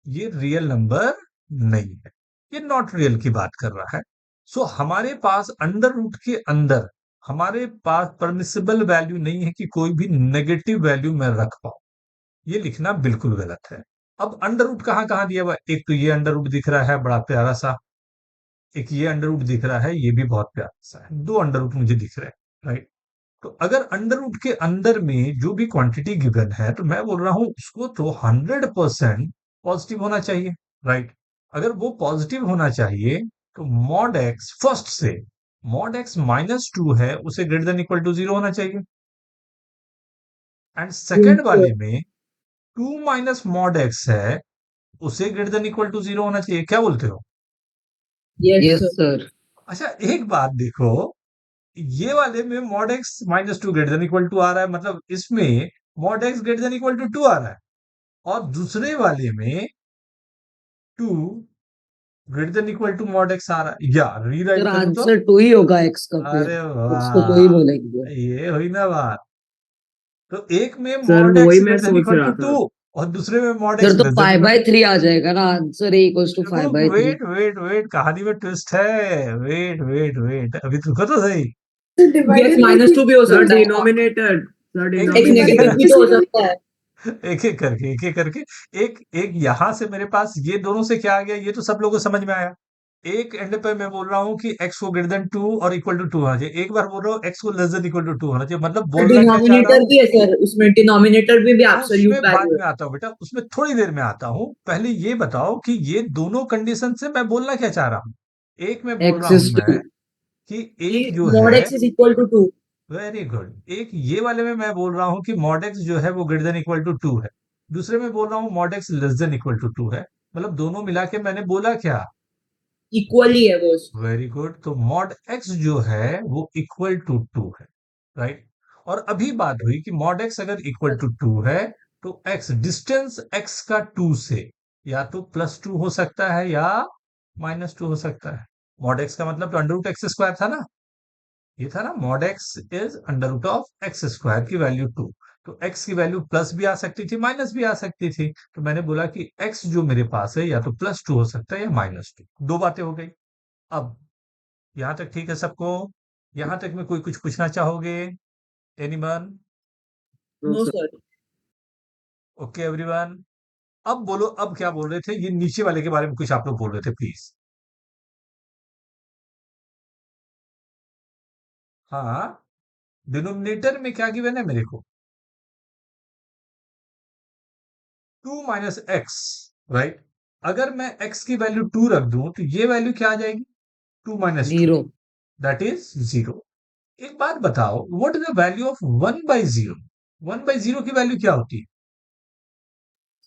ये रियल नंबर नहीं है, ये नॉट रियल की बात कर रहा है। सो हमारे पास अंडर रूट के अंदर हमारे पास परमिसिबल वैल्यू नहीं है कि कोई भी नेगेटिव वैल्यू मैं रख पाऊं। ये लिखना बिल्कुल गलत है। अब अंडर रूट कहाँ दिया हुआ है? एक तो ये अंडर रूट दिख रहा है बड़ा प्यारा सा, एक ये अंडर रूट दिख रहा है, ये भी बहुत प्यारा सा है। दो अंडर रूट मुझे दिख रहे हैं, राइट? तो अगर अंडर रूट के अंदर में जो भी क्वांटिटी गिवन है तो मैं बोल रहा हूं उसको तो 100% पॉजिटिव होना चाहिए, राइट? अगर वो पॉजिटिव होना चाहिए तो मॉड एक्स फर्स्ट से मॉड एक्स -2 है उसे ग्रेटर देन इक्वल टू 0 होना चाहिए। एंड सेकंड वाले में 2 माइनस मॉड एक्स है उसे ग्रेटर देन इक्वल टू 0 होना चाहिए। क्या बोलते हो? Yes yes sir. सर। अच्छा, एक बात देखो, ये वाले में mod x -2 greater than equal to आ रहा है, मतलब इसमें mod x greater than equal to 2 आ रहा है, और दूसरे वाले में 2 greater than equal to mod x आ रहा है। या रीराइट सर करूं तो आंसर 2 ही होगा एक्स का, फिर अरे एक्स को 2 ही वाह, बोलेंगे। ये हुई ना बात। तो एक में सर मॉड वही एक्स मैं ग्रेटर देन सोच इक्वल रहा टू था। 2 और दूसरे में मॉड सर एक्स तो less than 5 equal by two. 3 आ जाएगा ना answer, a equals to 5 by 3। Wait कहानी में ट्विस्ट है। वेट अभी रुको तो सही। सर यस डिवाइडेड बाय -2 भी हो सर सकता है। डिनोमिनेटर, सर एक एक्स एक नेगेटिव डिनोमिनेटर। भी तो हो सकता है। एक एक एक यहां से मेरे पास ये दोनों से क्या आ गया, ये तो सब लोगों को समझ में आया। एक एंड पे मैं बोल रहा हूँ कि एक्स को ग्रेटर देन 2 और इक्वल टू 2 होना चाहिए, एक बार बोल रहा हूँ एक्स को लेस देन इक्वल टू 2 होना चाहिए। मतलब बोलना क्या चाह रहा डिनोमिनेटर हूँ, भी है सर, उसमें डिनोमिनेटर में भी एब्सोल्यूट उसमें बाद वैल्यू है। में आता हूँ बेटा, उसमें थोड़ी देर में आता हूँ। पहले ये बताओ कि ये दोनों कंडीशन से मैं बोलना क्या चाह रहा हूँ। एक में बोल रहा एक्स हूँ इज 2। मैं कि कि एक जो मॉड है, x is equal to 2। Very good, एक ये वाले में मैं बोल रहा हूँ कि मॉड एक्स जो है वो ग्रेटर देन इक्वल टू 2 है, दूसरे में बोल रहा हूँ mod x less than equal to 2 है। मतलब दोनों मिला के मैंने बोला क्या? इक्वली है वो। Very good. तो मॉड एक्स जो है वो इक्वल टू 2 है, राइट? और अभी बात हुई कि मॉड एक्स अगर इक्वल टू 2 है तो एक्स डिस्टेंस एक्स का 2 से या तो +2 हो सकता है या -2 हो सकता है। मॉड एक्स का मतलब तो अंडर रूट एक्स स्क्वायर था ना, ये था ना, mod x is under root of x square की वैल्यू 2। तो एक्स की वैल्यू प्लस भी आ सकती थी माइनस भी आ सकती थी, तो मैंने बोला कि एक्स जो मेरे पास है या तो +2 हो सकता है या -2। दो बातें हो गई। अब यहां तक ठीक है सबको? यहां तक में कोई कुछ पूछना चाहोगे? Anyone? No sir. Okay everyone. अब बोलो, अब क्या बोल रहे थे? ये नीचे वाले के बारे में कुछ आप लोग बोल रहे थे, प्लीज। हाँ, डिनोमिनेटर में क्या गिवन है मेरे को? 2 माइनस एक्स, राइट? अगर मैं x की वैल्यू 2 रख दूं तो ये वैल्यू क्या आ जाएगी? 2 माइनस 2, 0। That is 0। एक बात बताओ, what is the value of 1/0? 1/0 की वैल्यू क्या होती है?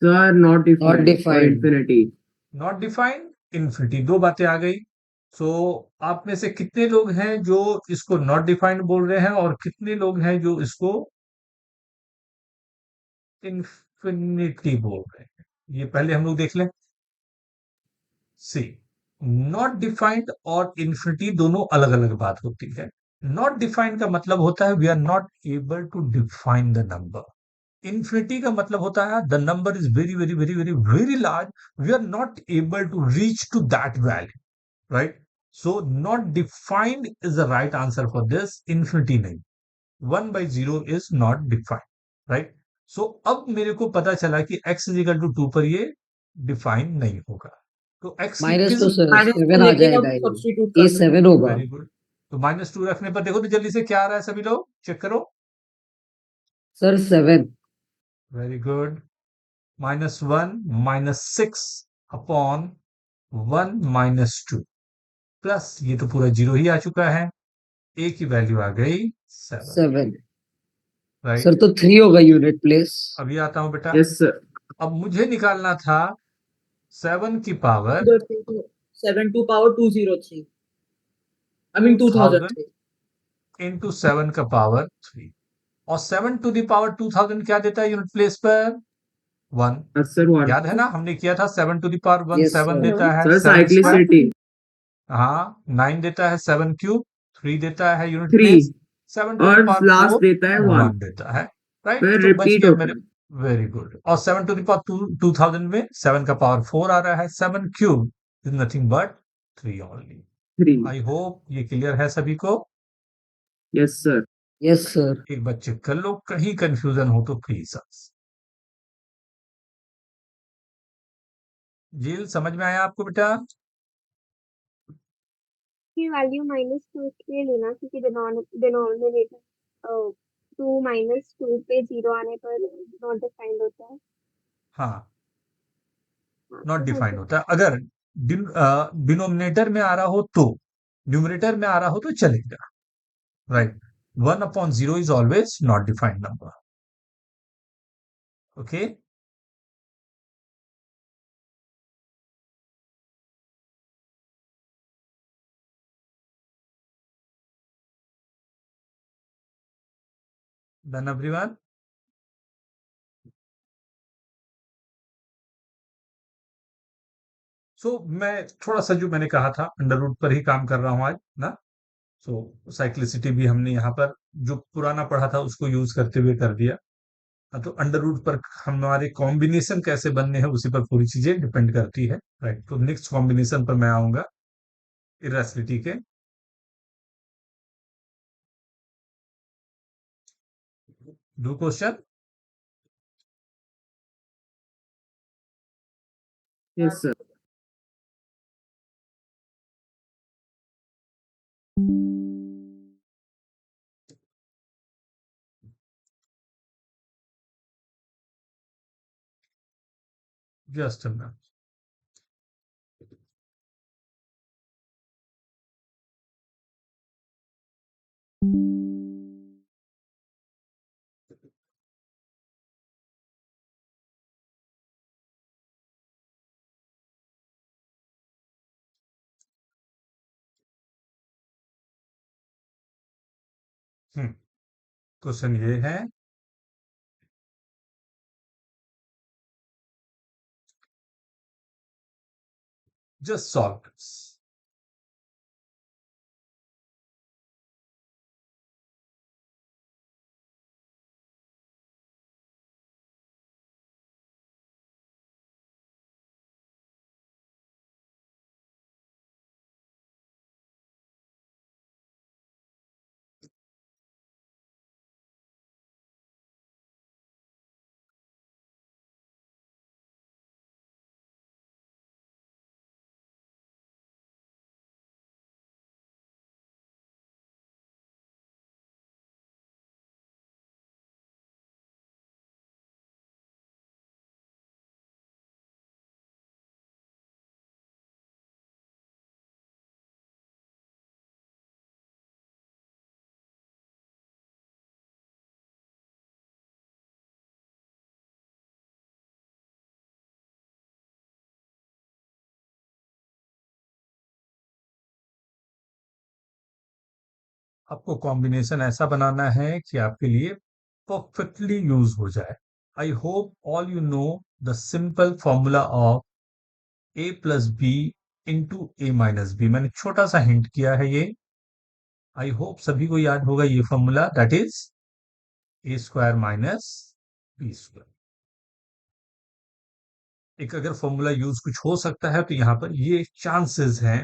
सर नॉट नॉट डिफाइंड और defined. Infinity. Not defined, infinity. दो बातें आ गई। सो आप में से कितने लोग हैं जो इसको नॉट डिफाइंड बोल रहे हैं और कितने लोग हैं जो इसको इन्फिनिटी बोल रहे हैं? ये पहले हम लोग देख लें। सी, नॉट डिफाइंड और इन्फिनिटी दोनों अलग अलग बात होती है। नॉट डिफाइंड का मतलब होता है we are not able to define the number. Infinity का मतलब होता है the number is very very very very very large, we are not able to reach to that value, right? So not defined is the right answer for this, infinity नहीं। 1/0 is not defined, right? So अब मेरे को पता चला कि x इज इक्वल टू 2 पर ये डिफाइन नहीं होगा। तो x की माइनस किस, तो सर -2 7 आ लेके अब जाएगा, सब्स्टिट्यूट ये कर दो। 7 होगा। Very good. तो -2 रखने पर देखो तो जल्दी से क्या आ रहा है, सभी लोग चेक करो। Sir 7। Very good. -1 -6 upon 1 -2 plus ये तो पूरा 0 ही आ चुका है, a की वैल्यू आ गई 7, 7 सर राइट? तो 3 होगा यूनिट प्लेस। अभी आता हूं बेटा। Yes sir. अब मुझे निकालना था 7 की power 7 to power 203, I mean 2000 2003। Into 7 का पावर 3, और 7 टू द पावर 2000 क्या देता है यूनिट प्लेस पर? 1। Sir one. याद है ना, हमने किया था 7 to the power 1 yes 7 sir. देता है, सर 7 स्क्वायर, साइक्लिसिटी। हाँ 9 देता है, 7 क्यूब 3 देता है यूनिट 3 प्लेस, 7 टू द और पावर लास्ट 4 देता है 1, 1 देता है, राइट? फिर तो बच रिपीट गया होता मेरे, है। Very good. और 7 टू द पावर 2000 में 7 का पावर 4 आ रहा है, 7 cube is nothing but 3 only. 3। I hope ये क्लियर है सभी को। Yes, sir. Yes sir. एक बार चेक कर लो, कहीं कंफ्यूजन हो तो प्लीज। जील समझ में आया आपको बेटा? की वैल्यू -2 इसलिए लेना क्योंकि डिनोमिनेटर 2 -2 पे 0 आने पर नॉट डिफाइंड होता है। हाँ, हाँ, नॉट तो हो डिफाइंड गया। होता है। अगर डिनोमिनेटर में आ रहा हो तो, न्यूमरेटर में आ रहा हो तो चलेगा, right. 1/0 is always not defined number. Okay, done everyone? So मैं थोड़ा सा, जो मैंने कहा था, अंडर रूट पर ही काम कर रहा हूं आज ना। सो साइक्लिसिटी भी हमने यहाँ पर जो पुराना पढ़ा था उसको यूज करते हुए कर दिया। हाँ, तो अंडर रूट पर हमारे कॉम्बिनेशन कैसे बनने हैं उसी पर पूरी चीजें डिपेंड करती है, राइट। तो नेक्स्ट कॉम्बिनेशन पर मैं आऊंगा, इरेसिलिटी के। Do question. Yes, sir. Just a minute. Question ये है, जस्ट सॉल्व दिस। आपको कॉम्बिनेशन ऐसा बनाना है कि आपके लिए परफेक्टली यूज हो जाए। I hope all you know the simple formula of a plus b into a minus b. मैंने छोटा सा हिंट किया है ये। आई होप सभी को याद होगा ये formula, that is a square minus b square. एक अगर फॉर्मूला यूज कुछ हो सकता है तो यहाँ पर ये चांसेस हैं,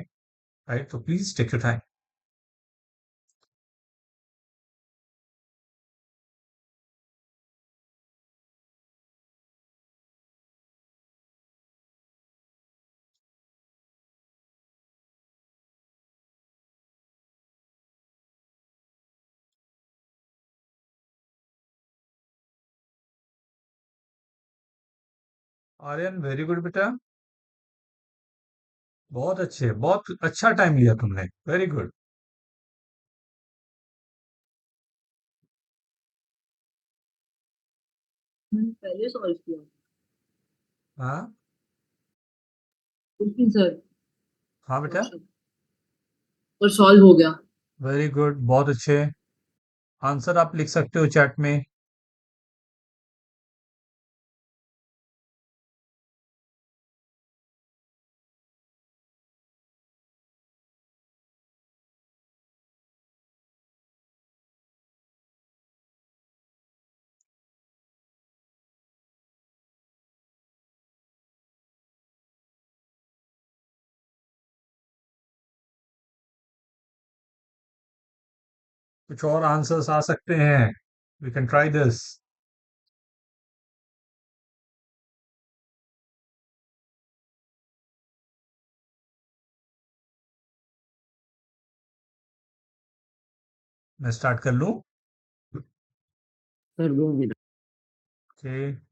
राइट। तो please take your time. Aryan very good बेटा, बहुत अच्छे, बहुत अच्छा टाइम लिया तुमने, वेरी गुड। मैंने पहले सॉल्व किया। हाँ कुछ नहीं सर, हाँ बेटा, और सॉल्व हो गया। वेरी गुड, बहुत अच्छे। आंसर आप लिख सकते हो चैट में। कुछ और आंसर्स आ सकते हैं, वी कैन ट्राई दिस। मैं स्टार्ट कर लूं? Sir 2 minute. ओके,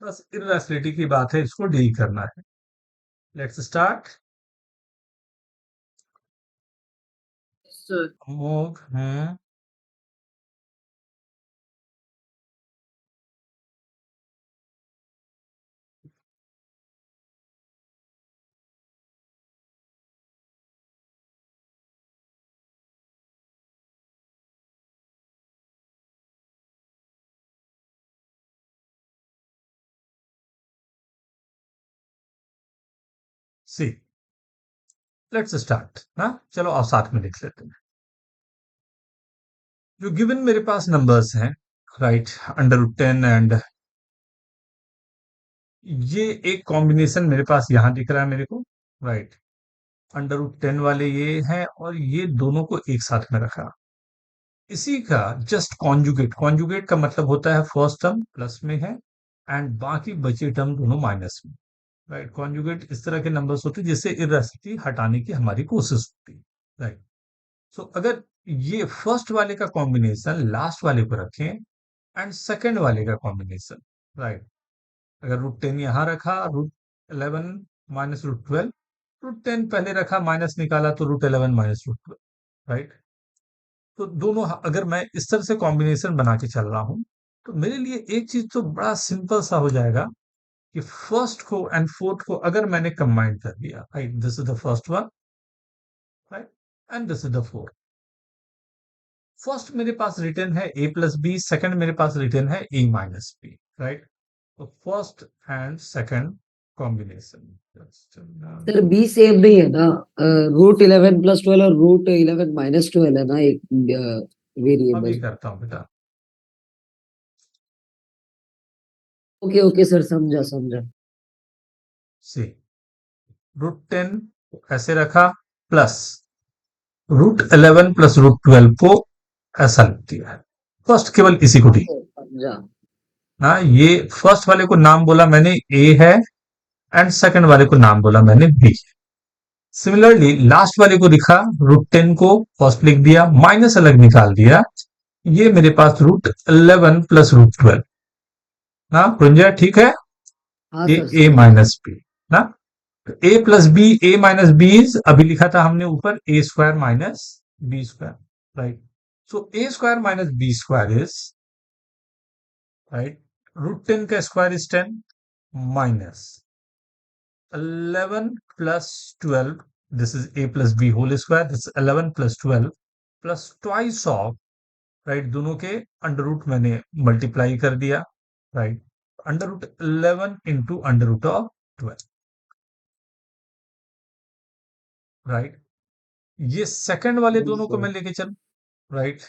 बस इर्रेशनलिटी की बात है, इसको डील करना है। Let's start. Sir Amogh, see. Let's start. हाँ, चलो आओ साथ में लिख लेते हैं। जो गिवन मेरे पास नंबर्स हैं, राइट, √10 एंड ये एक कॉम्बिनेशन मेरे पास यहां दिख रहा है मेरे को, राइट। √10 वाले ये हैं और ये दोनों को एक साथ में रखा। इसी का जस्ट कॉन्जुगेट, कॉन्जुगेट का मतलब होता है फर्स्ट टर्म प्लस में है एंड बाकी बचे टर्म दोनों माइनस में, राइट। कॉन्जुगेट इस तरह के नंबर्स होते हैं जिससे इर्रेशनलिटी हटाने की हमारी कोशिश होती है, राइट। सो अगर ये फर्स्ट वाले का कॉम्बिनेशन लास्ट वाले को रखें एंड सेकंड वाले का कॉम्बिनेशन, राइट। अगर √10 यहां रखा, √11 माइनस √12, √10 पहले रखा, माइनस निकाला तो √11 माइनस √12, राइट। तो दोनों अगर मैं इस तरह से कॉम्बिनेशन बना के चल रहा हूं तो मेरे लिए एक चीज तो बड़ा सिंपल सा हो जाएगा कि फर्स्ट को एंड फोर्थ को अगर मैंने कंबाइन कर दिया, right, this is the first one, right, and this is the fourth. First मेरे पास रिटर्न है a+b, सेकंड मेरे पास रिटर्न है a-b, राइट। तो first and second combination, sir B same नहीं है ना? √11 + 12 और √11 - 12 है ना एक वेरिएबल। अभी करता हूँ बेटा। ओके ओके सर, समझा समझा। सी, √10 ऐसे रखा प्लस √11 + √12 को ऐसा लिख दिया है। फर्स्ट केवल इसी को डी, समझा। हाँ, ये फर्स्ट वाले को नाम बोला मैंने ए है एंड सेकंड वाले को नाम बोला मैंने बी। सिमिलरली लास्ट वाले को लिखा, √10 को फर्स्ट लिख दिया, माइनस अलग निकाल दिया, ये मेरे पास √11 + √12, ना पुंजा, ठीक है। हाँ ये सर a-b ना, a+b अभी लिखा था हमने ऊपर a² - b², right. So a² - b² is, right, √10 का square is 10 minus 11 + 12, this is a+b whole square, this is 11 + 12 plus twice of, right, दोनों के अंडर रूट मैंने मल्टीप्लाई कर दिया, राइट, √11 into √12, राइट। ये सेकंड वाले दोनों को मैं लेके चलूं, राइट,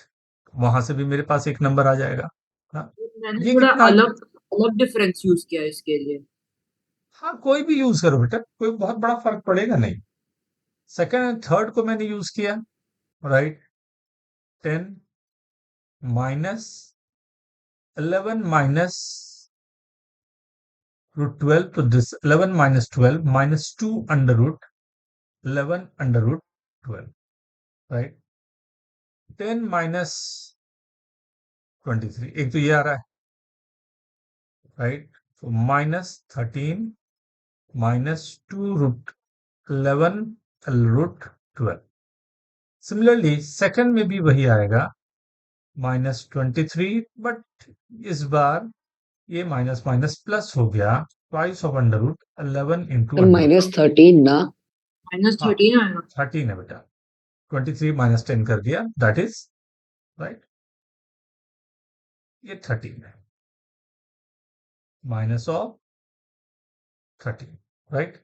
वहां से भी मेरे पास एक नंबर आ जाएगा। हाँ, मैंने ये थोड़ा कितना? अलग अलग डिफरेंस यूज किया इसके लिए। हाँ, कोई भी यूज करो बेटा, कोई बहुत बड़ा फर्क पड़ेगा नहीं। सेकंड एंड थर्ड को मैंने यूज किया, राइट। 10 माइनस 11 माइनस √12, तो दिस 11 - 12 -2 √11 √12, राइट। 10 - 23, एक तो ये आ रहा है, right? So minus 13 minus 2 root 11 root 12. Similarly, second में भी वही आएगा minus 23, बट इस बार ये माइनस माइनस प्लस हो गया twice of under root 11 into sir -13 ना माइनस हाँ। 13 आएगा 13 है बेटा, 23 माइनस 10 कर दिया, दैट इज राइट, ये 13 है, minus of 13, right.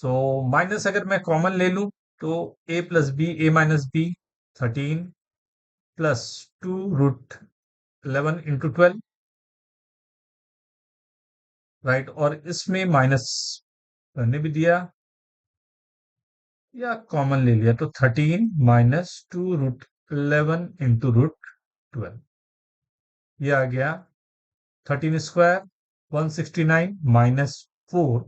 So minus अगर मैं कॉमन ले लूं तो a plus b, a minus b 13 plus 2 root 11 into 12, right. और इसमें माइनस करने भी दिया या कॉमन ले लिया तो 13 माइनस 2 रूट 11 इंटू रूट 12, ये आ गया 13 स्क्वायर 169 माइनस 4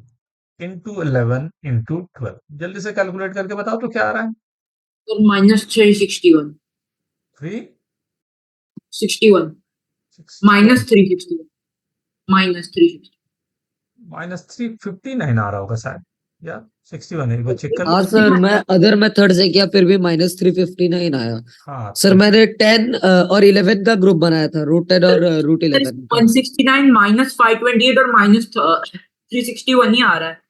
इंटू 11 इंटू 12। जल्दी से कैलकुलेट करके बताओ तो क्या आ रहा है? तो माइनस 361 3 61 माइनस 361 माइनस 360 माइनस 359 आ रहा होगा शायद, या 61 है, एक बार चेक कर लो। हाँ सर, मैं अदर मेथड से किया फिर भी -359 आया। हाँ सर मैंने 10 और 11 का ग्रुप बनाया था, √10 और √11 का। 169 माइनस 528 और माइनस 361 ही आ रहा है।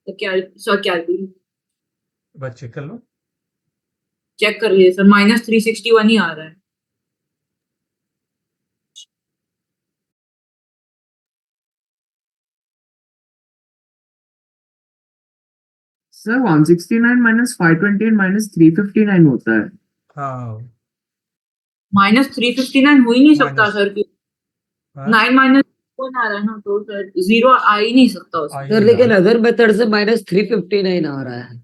तो क्या सर कैलकुलेट एक बार चेक कर लो। चेक कर लिए सर, माइनस 361 ही आ रहा है। सर 169 माइनस 528 माइनस 359 होता है। हाँ माइनस 359 हो ही नहीं सकता माइनस सर, हाँ, 9 माइनस 1 आ रहा है ना, तो सर जीरो आ ही नहीं सकता उसमें। आई सर नहीं लेकिन रहा। अदर मेथड से -359 आ रहा है।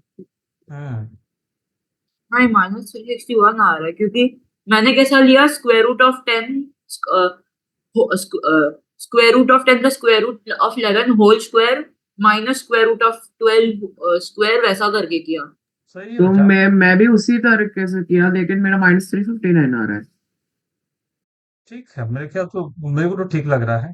नहीं, माइनस 361 आ रहा है क्योंकि मैंने कैसा लिया, square root of 10 square root of 10 का square root of 11 whole square minus square root of 12 square, वैसा करके किया। सही है तो बेटा। मैं भी उसी तरीके से किया, लेकिन मेरा -359 आ रहा है। ठीक है, मेरे ख्याल तो मेरे को तो ठीक लग रहा है।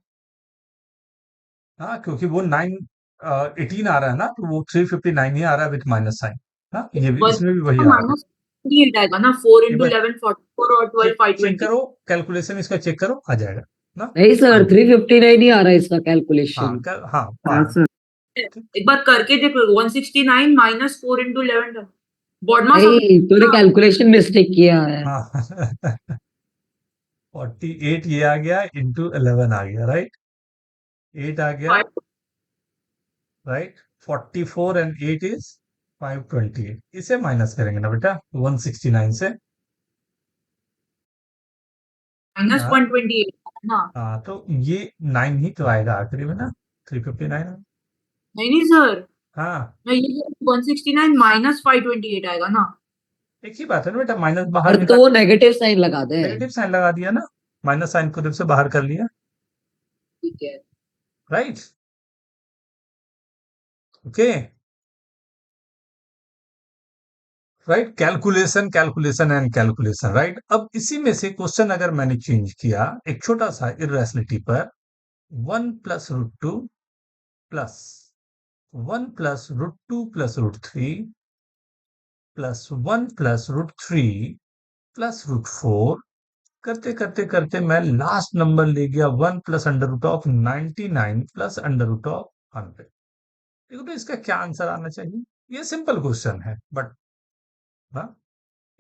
हाँ, क्योंकि वो 18 आ रहा है ना, तो वो 359 ही आ रहा है विथ माइनस साइन। हाँ, ये भी इसमें भी वही आ रहा है। माइनस 28 आएगा ना, 4 एक इंटू बार 11 44 और 12 चेक 520। करो, कैलकुलेशन इसका चेक करो, आ जाएगा ना। नहीं सर, 359 ही आ रहा है इसका हाँ कैलकुलेशन। हाँ आ हाँ रहा है। सर। ठीक। एक बार करके देखो, 169 माइनस 4 इंटू 11 बॉडमा नहीं, तूने कैलकुलेशन मिस्टेक किया है। हाँ 48 ये आ गया इंटू 11 आ गया, राइट। 8 आ गया, राइट। 44 and 8 is 528। इसे माइनस करेंगे ना बेटा 169 से। माइनस हाँ 128 ना। हाँ, तो ये 9 ही तो आएगा आखिरी में ना, 359। नहीं नहीं सर, हाँ, मैं ये 169 माइनस 528 आएगा ना। एक ही बात है ना बेटा, माइनस बाहर और तो निकाल, वो नेगेटिव साइन लगा दे। नेगेटिव साइन लगा दिया ना, माइनस साइन खुद से बाहर कर लिया, ठीक है। Right. Okay, right. Calculation calculation and calculation, right. अब इसी में से क्वेश्चन अगर मैंने चेंज किया एक छोटा सा इरेशनलिटी पर, 1 plus √2 plus 1 plus √2 plus √3 plus 1 plus √3 plus √4, करते करते करते मैं लास्ट नंबर ले गया 1 plus under root of 99 plus under root of 100। देखो तो इसका क्या आंसर आना चाहिए? ये सिंपल क्वेश्चन है, बट हाँ,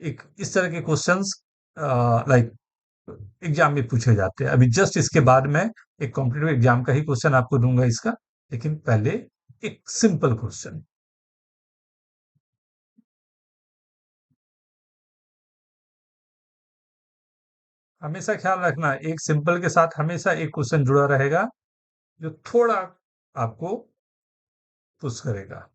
एक इस तरह के क्वेश्चंस लाइक एग्जाम में पूछे जाते हैं। अभी जस्ट इसके बाद मैं एक कॉम्पिटिटिव एग्जाम का ही क्वेश्चन आपको दूंगा इसका, लेकिन पहले एक सिंपल क्वेश्चन। हमेशा ख्याल रखना, एक सिंपल के साथ हमेशा एक क्वेश्चन जुड़ा रहेगा जो थोड़ा आपको पुश करेगा।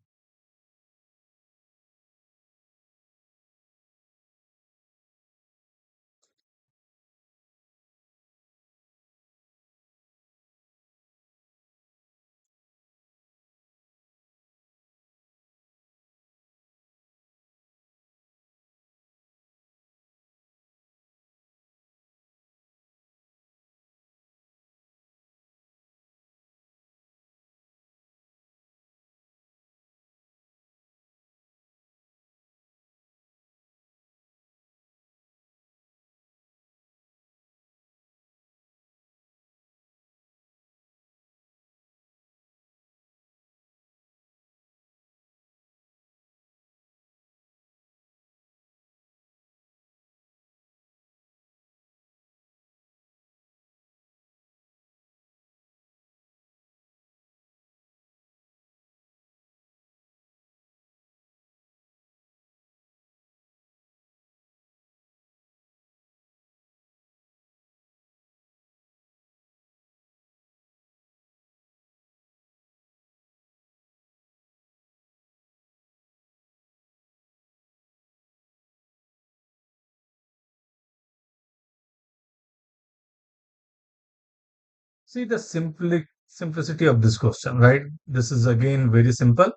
See the simplicity of this question, right? This is again very simple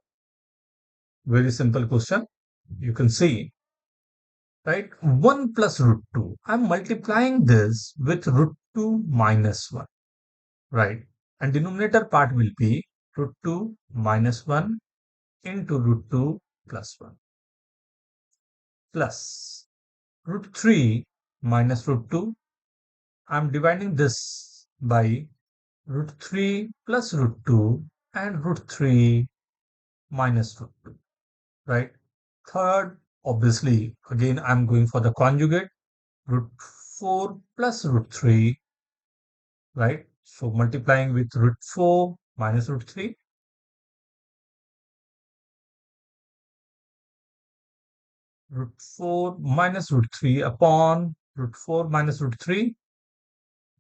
question. You can see, right? 1 plus root 2. I'm multiplying this with root 2 minus 1, right? And denominator part will be root 2 minus 1 into root 2 plus 1 plus root 3 minus root 2. I'm dividing this by root 3 plus root 2 and root 3 minus root 2, right? Third, obviously, again, I'm going for the conjugate, root 4 plus root 3, right? So multiplying with root 4 minus root 3. Root 4 minus root 3 upon root 4 minus root 3,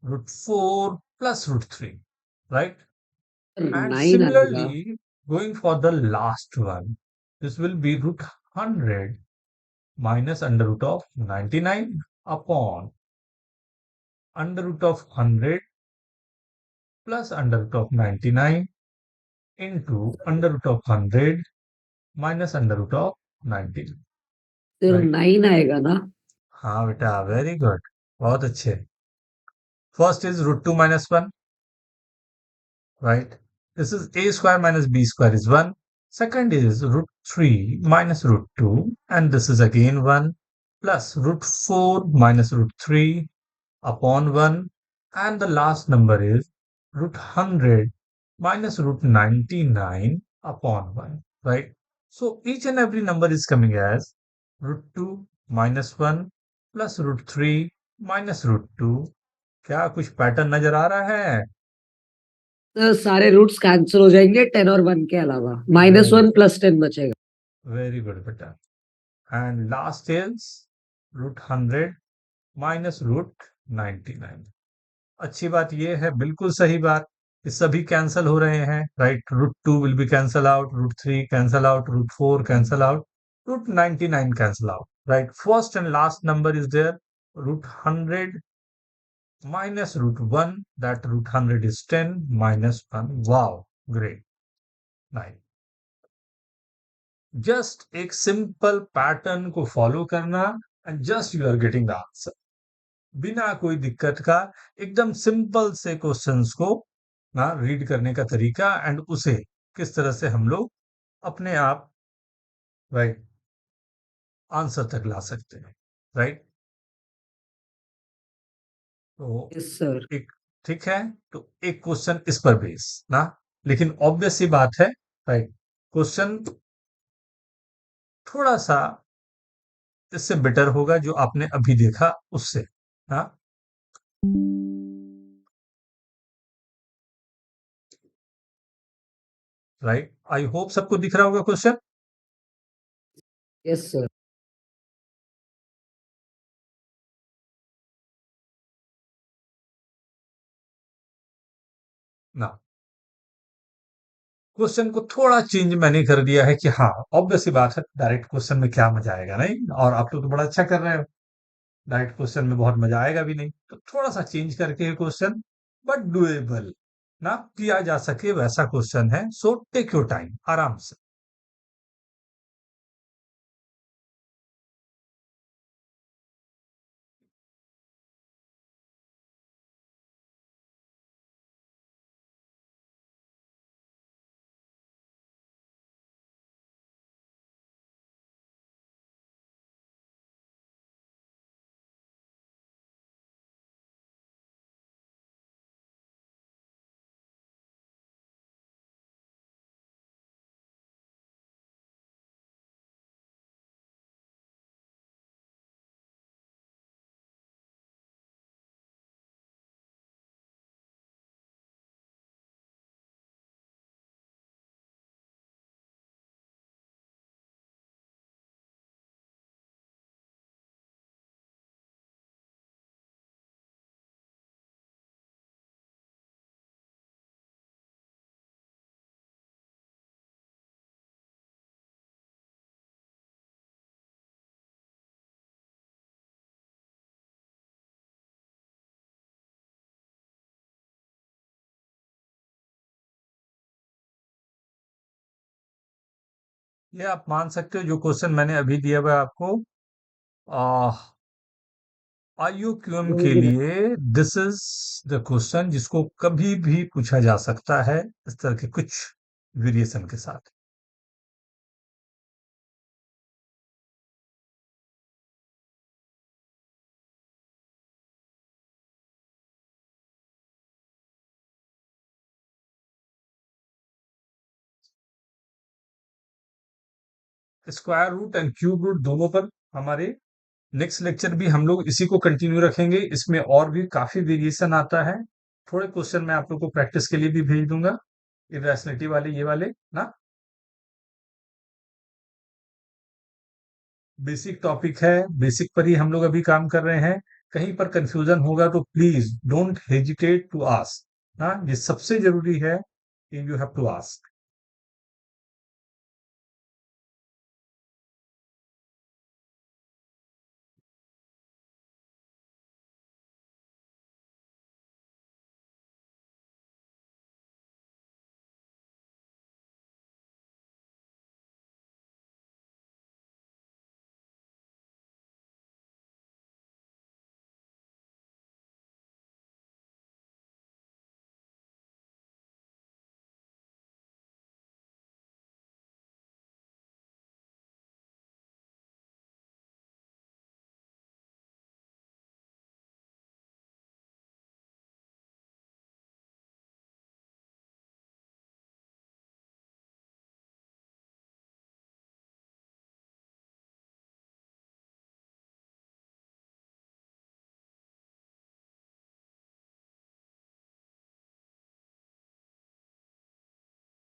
root 4 plus root 3, right? Sir And 9 आएगा. similarly, going for the last one, this will be root 100 minus under root of 99 upon under root of 100 plus under root of 99 into under root of 100 minus under root of 90. Sir Right? 9 आएगा ना. हाँ बेटा, वेरी गुड, बहुत अच्छे. First is root 2 minus 1, right? This is a square minus b square is 1. Second is root 3 minus root 2, and this is again 1, plus root 4 minus root 3 upon 1, and the last number is root 100 minus root 99 upon 1, right? So each and every number is coming as root 2 minus 1 plus root 3 minus root 2. क्या कुछ पैटर्न नजर आ रहा है? सर सारे रूट्स कैंसिल हो जाएंगे 10 और 1 के अलावा. -1 प्लस 10 बचेगा. Very good, beta. And last is root 100 minus root 99. अच्छी बात ये है, बिल्कुल सही बात, ये सभी कैंसल हो रहे हैं, right? Root 2 will be cancel out, root 3 cancel out, root 4 cancel out, root 99 cancel out, right? First and last number is there, root 100 minus root 1, that root 100 is 10 minus 1. Wow, great. Nice. Just एक सिंपल पैटर्न को फॉलो करना and just you are getting the answer, बिना कोई दिक्कत का. एकदम सिंपल से क्वेश्चंस को ना रीड करने का तरीका एंड उसे किस तरह से हम लोग अपने आप, राइट, आंसर तक ला सकते हैं, राइट? तो यस सर. एक ठीक है, तो एक क्वेश्चन इस पर बेस ना, लेकिन ऑब्वियस सी बात है, राइट, क्वेश्चन थोड़ा सा इससे बेटर होगा जो आपने अभी देखा उससे, हाँ. राइट, आई होप सबको दिख रहा होगा क्वेश्चन. Yes sir. ना, क्वेश्चन को थोड़ा चेंज मैंने कर दिया है कि हाँ, ऑब्वियस सी बात है, डायरेक्ट क्वेश्चन में क्या मजा आएगा, नहीं? और आप लोग तो बड़ा अच्छा कर रहे हो, डायरेक्ट क्वेश्चन में बहुत मजा आएगा भी नहीं, तो थोड़ा सा चेंज करके क्वेश्चन, बट डुएबल ना, किया जा सके वैसा क्वेश्चन है. सो टेक योर टाइम, आराम से. ये आप मान सकते हो जो क्वेश्चन मैंने अभी दिया हुआ है आपको IUQM के लिए, दिस इज द क्वेश्चन जिसको कभी भी पूछा जा सकता है इस तरह के कुछ वेरिएशन के साथ। Square root and cube root दोनों पर हमारे नेक्स्ट लेक्चर भी हम लोग इसी को कंटिन्यू रखेंगे। इसमें और भी काफी वेरिएशन आता है। थोड़े क्वेश्चन मैं आप लोग को प्रैक्टिस के लिए भी भेज दूंगा, इरेशनलिटी वाले, ये वाले ना। बेसिक टॉपिक है, बेसिक पर ही हम लोग अभी काम कर रहे हैं। कहीं पर कंफ्यूजन होगा तो please don't hesitate to ask. हाँ, ये सबसे जरूरी है, you have to ask.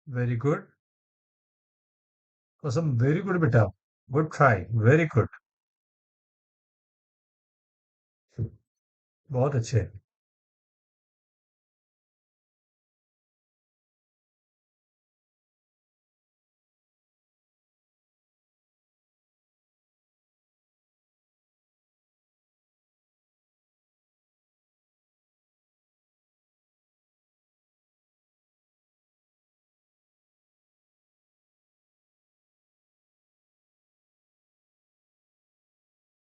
Very good, very good बेटा, गुड ट्राई, वेरी गुड, बहुत अच्छे।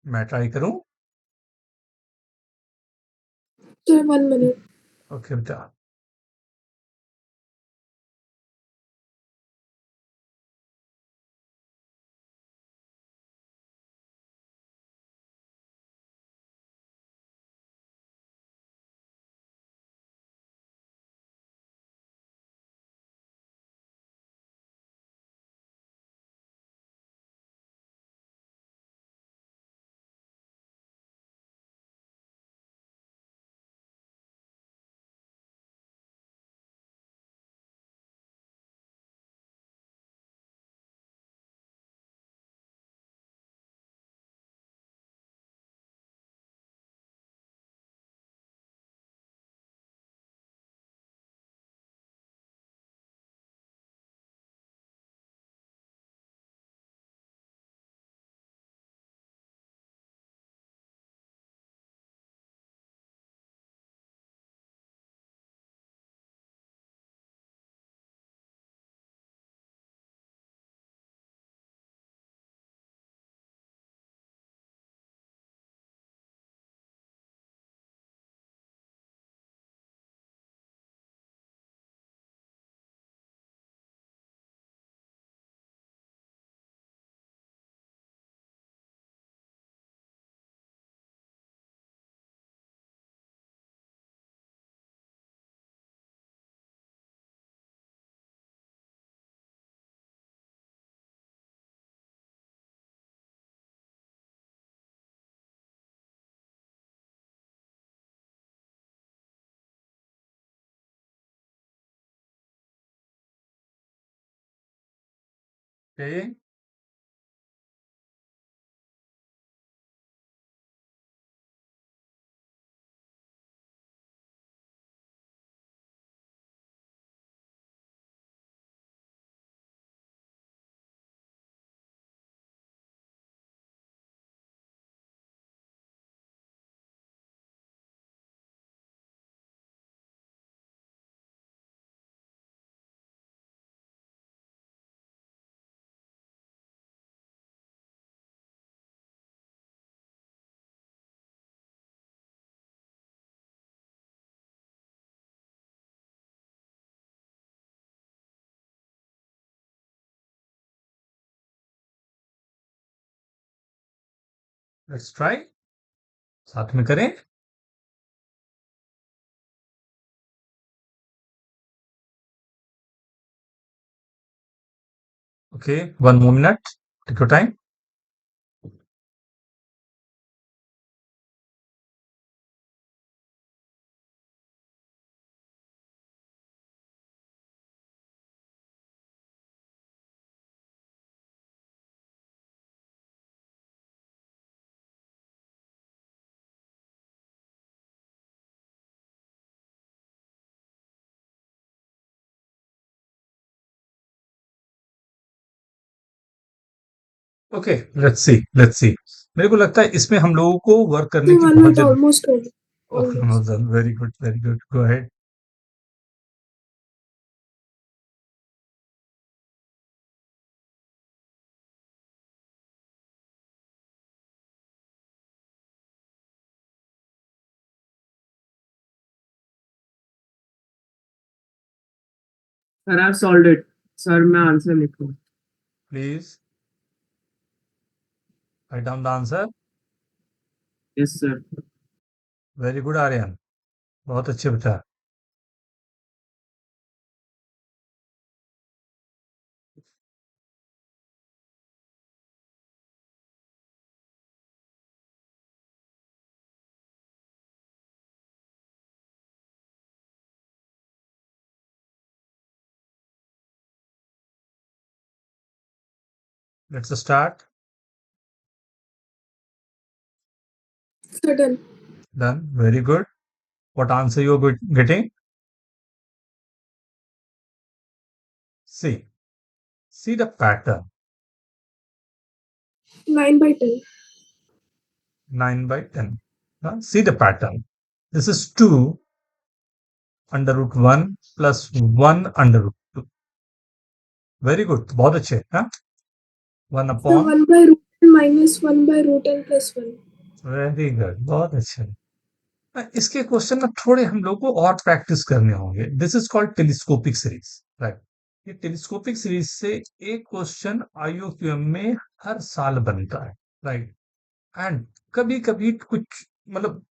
मैं ट्राई करूं? Sir, 1 minute. ओके बेटा। ओके, लेट्स ट्राई, साथ में करें। Okay, 1 more minute, take your time. Okay, let's see. मेरे को लगता है इसमें हम लोगों को वर्क करने So की 1 बहुत minute जरूरत। almost over. Okay, Almost. Very good, very good, go ahead. Sir, I've solved it. Sir, मैं आंसर लिख रहा हूँ. Please write down the answer. Yes, sir. Very good Aryan, बहुत अच्छे बता। Let's start. So done. Done, very good. What answer you are getting? See, see the pattern. 9 by 10. 9 by 10. See the pattern. This is 2 under root 1 plus 1 under root 2. Very good. बहुत अच्छे, हाँ? 1 So upon, 1 by root n minus 1 by root n plus 1. very good. बहुत अच्छे। इसके क्वेश्चन में थोड़े हम लोग को और प्रैक्टिस करने होंगे। This is called telescopic series, right? ये टेलीस्कोपिक सीरीज से एक क्वेश्चन आईयूक्यूएम में हर साल बनता है, राइट? एंड कभी कभी कुछ मतलब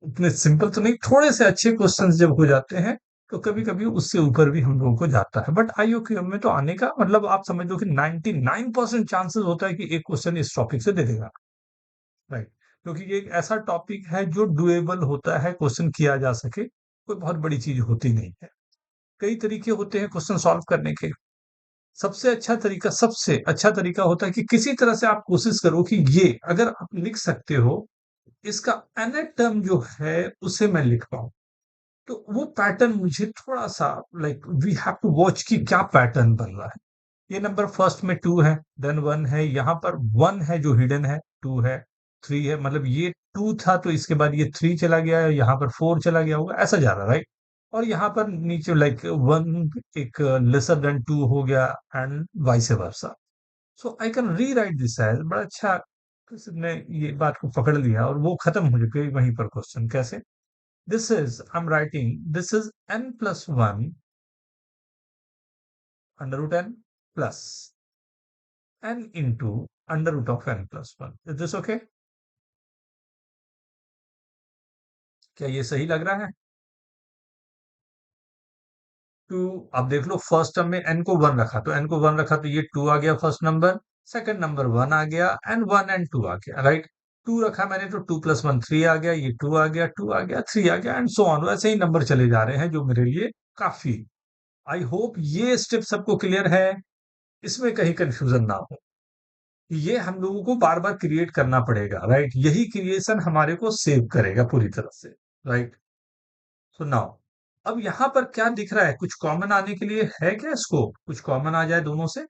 इतने सिंपल तो नहीं, थोड़े से अच्छे क्वेश्चंस जब हो जाते हैं तो कभी कभी उससे ऊपर भी हम लोगों को जाता है। बट आईयूक्यूएम में तो आने का मतलब आप समझ लो कि 99% चांसेस होता है कि एक क्वेश्चन इस टॉपिक से दे देगा, राइट? क्योंकि ये एक ऐसा टॉपिक है जो डुएबल होता है, क्वेश्चन किया जा सके, कोई बहुत बड़ी चीज होती नहीं है। कई तरीके होते हैं क्वेश्चन सॉल्व करने के। सबसे अच्छा तरीका होता है कि किसी तरह से आप कोशिश करो कि ये अगर आप लिख सकते हो, इसका nth टर्म जो है उसे मैं लिख पाऊं। तो वो पैटर्न मुझे थोड़ा सा like we have to watch कि क्या पैटर्न बन रहा है। ये नंबर फर्स्ट में 2 है, देन 1 है, यहाँ पर 1 है जो हिडन है, 2 है, 3 है, मतलब ये 2 था तो इसके बाद ये 3 चला गया है, यहाँ पर 4 चला गया होगा, ऐसा जा रहा है, राइट? और यहाँ पर नीचे लाइक 1 एक लेसर देन 2 हो गया and vice versa. So I can rewrite this as, बड़ा अच्छा किसी ने ये बात को पकड़ लिया और वो खत्म हो गई वहीं पर क्वेश्चन। कैसे? This is I am writing this is n plus 1 under root n plus n into under root of n plus 1. Is this okay? क्या ये सही लग रहा है? 2, आप देख लो फर्स्ट टर्म में n को 1 रखा तो n को 1 रखा तो ये 2 आ गया फर्स्ट नंबर, सेकंड नंबर 1 आ गया एंड 1 एंड 2 आ गया, राइट? 2 रखा मैंने तो 2 plus 1 3 आ गया, ये 2 आ गया, 2 आ गया, 3 आ गया एंड सो ऑन। ऐसे ही नंबर चले जा रहे हैं जो मेरे लिए काफी। आई होप ये स्टेप सबको क्लियर है, इसमें कहीं कंफ्यूजन ना हो। ये हम लोगों को बार बार क्रिएट करना पड़ेगा, राइट? यही क्रिएशन हमारे को सेव करेगा पूरी तरह से, राइट? सो नाउ अब यहां पर क्या दिख रहा है? कुछ कॉमन आने के लिए है क्या स्कोप? कुछ कॉमन आ जाए दोनों से,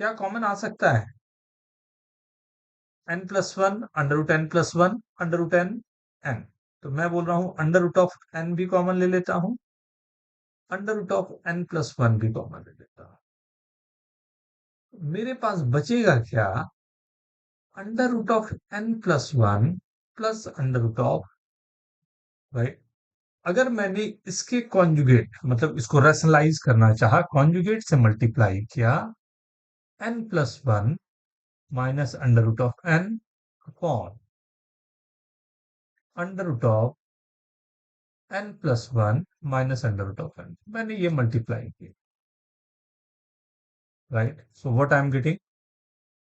क्या कॉमन आ सकता है? n plus 1 under root n plus 1 under root n n। तो मैं बोल रहा हूं अंडर रूट ऑफ n भी कॉमन ले लेता हूं, under root of n plus 1 भी कॉमन ले लेता हूं। मेरे पास बचेगा क्या? Under root of n plus 1 plus under root of, right? अगर मैंने इसके कॉन्जुगेट मतलब इसको रैशनलाइज करना चाहा, कॉन्जुगेट से मल्टीप्लाई किया n plus 1 minus under root of n upon under root of n plus 1 minus under root of n। मैंने ये मल्टीप्लाई किया, right. So what I am getting,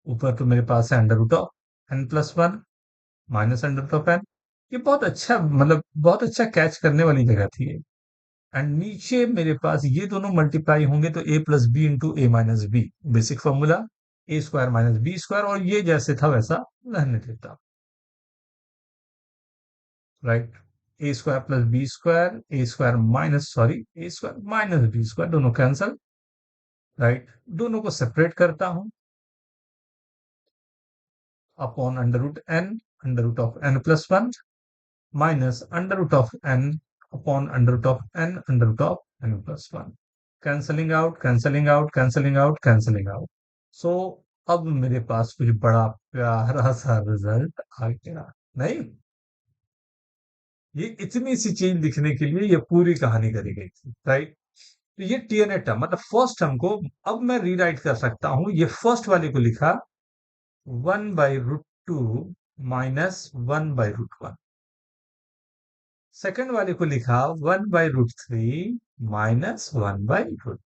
ऊपर तो मेरे पास है under root of n plus 1 minus under root of n। ये बहुत अच्छा, मतलब बहुत अच्छा कैच करने वाली जगह थी ये। एंड नीचे मेरे पास ये दोनों मल्टीप्लाई होंगे तो a plus b into a minus b, basic formula a square minus b square, और ये जैसे था वैसा रहने देता, राइट। A square plus b square, a square minus, sorry, a square minus b square, दोनों कैंसल, राइट। दोनों को सेपरेट करता हूं, upon under root of n plus 1 minus under root of n upon under root of n under root of n plus 1। Cancelling out, cancelling out, cancelling out, cancelling out. So अब मेरे पास कुछ बड़ा प्यारा सा रिजल्ट आ गया, नहीं? ये इतनी सी चीज लिखने के लिए ये पूरी कहानी करी गई थी, राइट। तो ये टीएनए टर्म, मतलब फर्स्ट टर्म को अब मैं रीराइट कर सकता हूं। ये फर्स्ट वाले को लिखा 1/√2 माइनस 1/√1। सेकंड वाले को लिखा 1/√3 माइनस 1/√।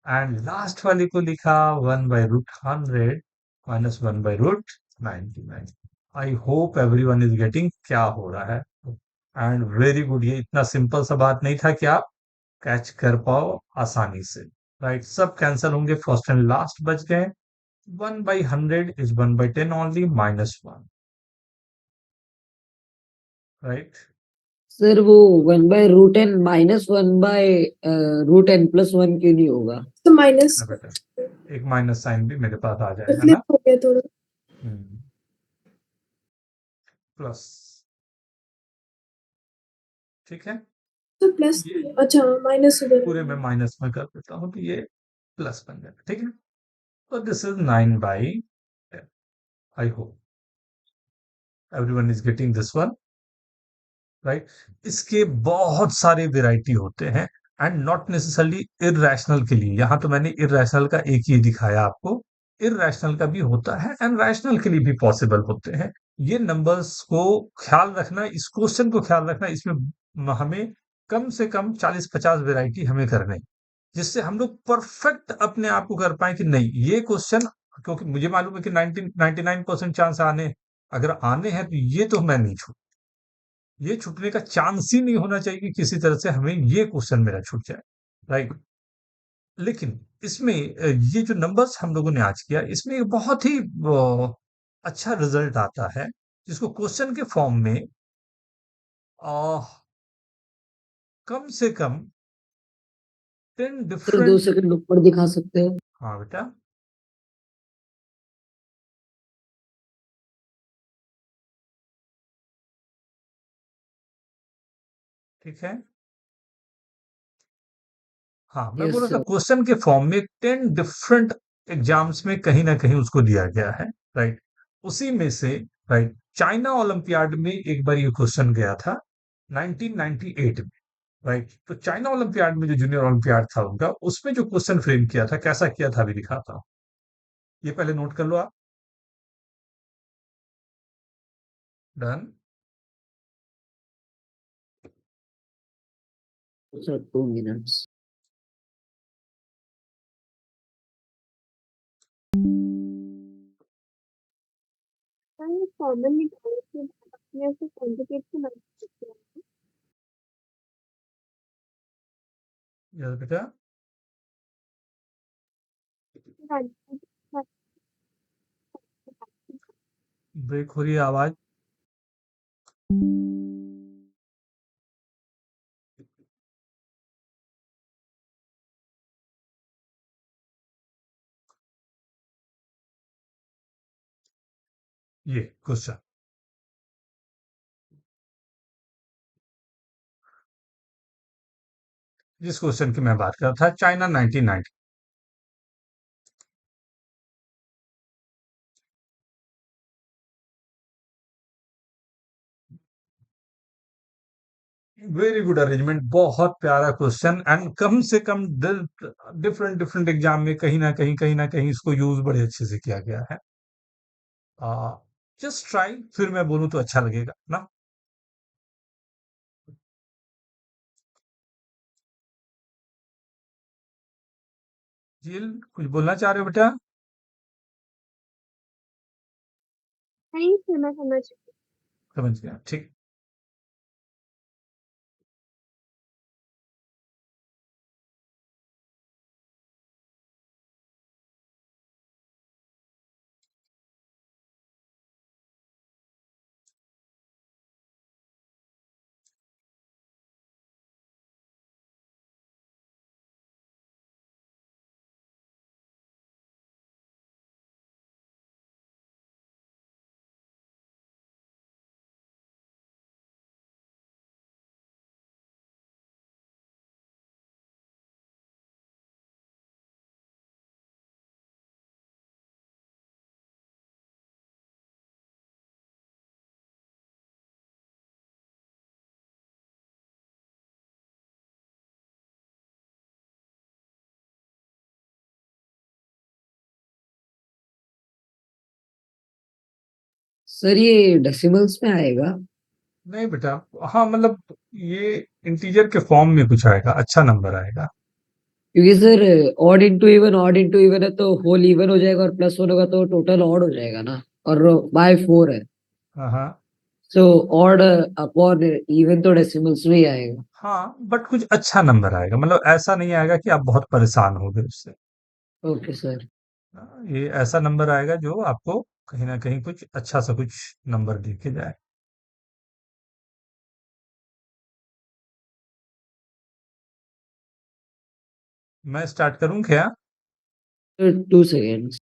एंड लास्ट वाले को लिखा 1/√100 minus 1/√99। I hope everyone is getting क्या हो रहा है। एंड वेरी गुड, ये इतना सिंपल सा बात नहीं था कि आप कैच कर पाओ आसानी से, राइट। सब कैंसल होंगे, फर्स्ट एंड लास्ट बच गए। 1/100 is 1/10 only, minus 1, right. Sir वो 1/√n माइनस 1/√n प्लस 1 क्यों नहीं होगा? तो माइनस बेटा, एक माइनस साइन भी मेरे पास आ जाएगा फ्लिप ना। हो गया थोड़ा। प्लस, ठीक है। तो प्लस, ये अच्छा माइनस हो पूरे में गया। माइनस में कर देता हूँ तो ये प्लस बन जाएगा, ठीक है। तो this is 9/10। I hope everyone is getting this one, right. इसके बहुत सारे वेराइटी होते हैं, एंड नॉट नेसेसरली इररेशनल के लिए। यहां तो मैंने इररेशनल का एक ही दिखाया आपको, इररेशनल का भी होता है एंड रैशनल के लिए भी पॉसिबल होते हैं। ये नंबर्स को ख्याल रखना, इस क्वेश्चन को ख्याल रखना, इसमें हमें कम से कम 40-50 वेराइटी हमें करने, जिससे हम लोग परफेक्ट अपने आप को कर पाए कि नहीं ये क्वेश्चन, क्योंकि मुझे मालूम है कि 99% चांस आने, अगर आने हैं तो ये तो मैं नहीं छूट, ये छूटने का चांस ही नहीं होना चाहिए कि किसी तरह से हमें ये क्वेश्चन मेरा छूट जाए, राइट। लेकिन इसमें ये जो नंबर्स हम लोगों ने आज किया, इसमें एक बहुत ही अच्छा रिजल्ट आता है, जिसको क्वेश्चन के फॉर्म में अ, कम से कम 10 सर 2 डिफरेंट। सेकंड ऊपर दिखा सकते हो? हाँ बेटा, ठीक है। हाँ, मैं बोल यस रहा था सर। क्वेश्चन के फॉर्म में 10 डिफरेंट एग्जाम्स में कहीं ना कहीं उसको दिया गया है, राइट। उसी में से, राइट, चाइना ओलंपियाड में एक बार ये क्वेश्चन गया था 1998 में, राइट। तो चाइना ओलंपियाड में जो जूनियर ओलंपियाड था उनका, उसमें जो क्वेश्चन फ्रेम किया था, कैसा किया था अभी दिखाता हूँ। ये पहले नोट कर लो आप। डन। Sir 2 minutes. फॉर्मल निकालने के बाद अपने से कॉम्प्लिकेट से बना सकते हैं। यस बेटा, ब्रेक हो रही है आवाज। ये क्वेश्चन, जिस क्वेश्चन की मैं बात कर रहा था, चाइना 1990। वेरी गुड अरेंजमेंट, बहुत प्यारा क्वेश्चन, एंड कम से कम डिफरेंट डिफरेंट एग्जाम में कहीं ना कहीं इसको यूज बड़े अच्छे से किया गया है। जस्ट ट्राई, फिर मैं बोलूं तो अच्छा लगेगा ना। झील, कुछ बोलना चाह रहे हो बेटा? नहीं सर मैं समझ समझ गया, ठीक। सर ये डेसिमल्स में आएगा? नहीं बेटा, हाँ मतलब ये इंटीजर के फॉर्म में कुछ आएगा, अच्छा नंबर आएगा। क्योंकि सर ऑड इंटू इवन है तो होल इवन हो जाएगा और प्लस वन होगा तो टोटल ऑड हो जाएगा ना, और बाय 4 है, हाँ हाँ सो ऑड अपॉन इवन तो डेसिमल्स में ही आएगा। हाँ, बट कुछ अच्छा नंबर आएगा, मतलब ऐसा नहीं आएगा कि आप बहुत परेशान हो गए उससे। Okay sir. ये ऐसा नंबर आएगा जो आपको कहीं ना कहीं कुछ अच्छा सा कुछ नंबर दे के जाए। मैं स्टार्ट करूं क्या? 2 सेकेंड्स।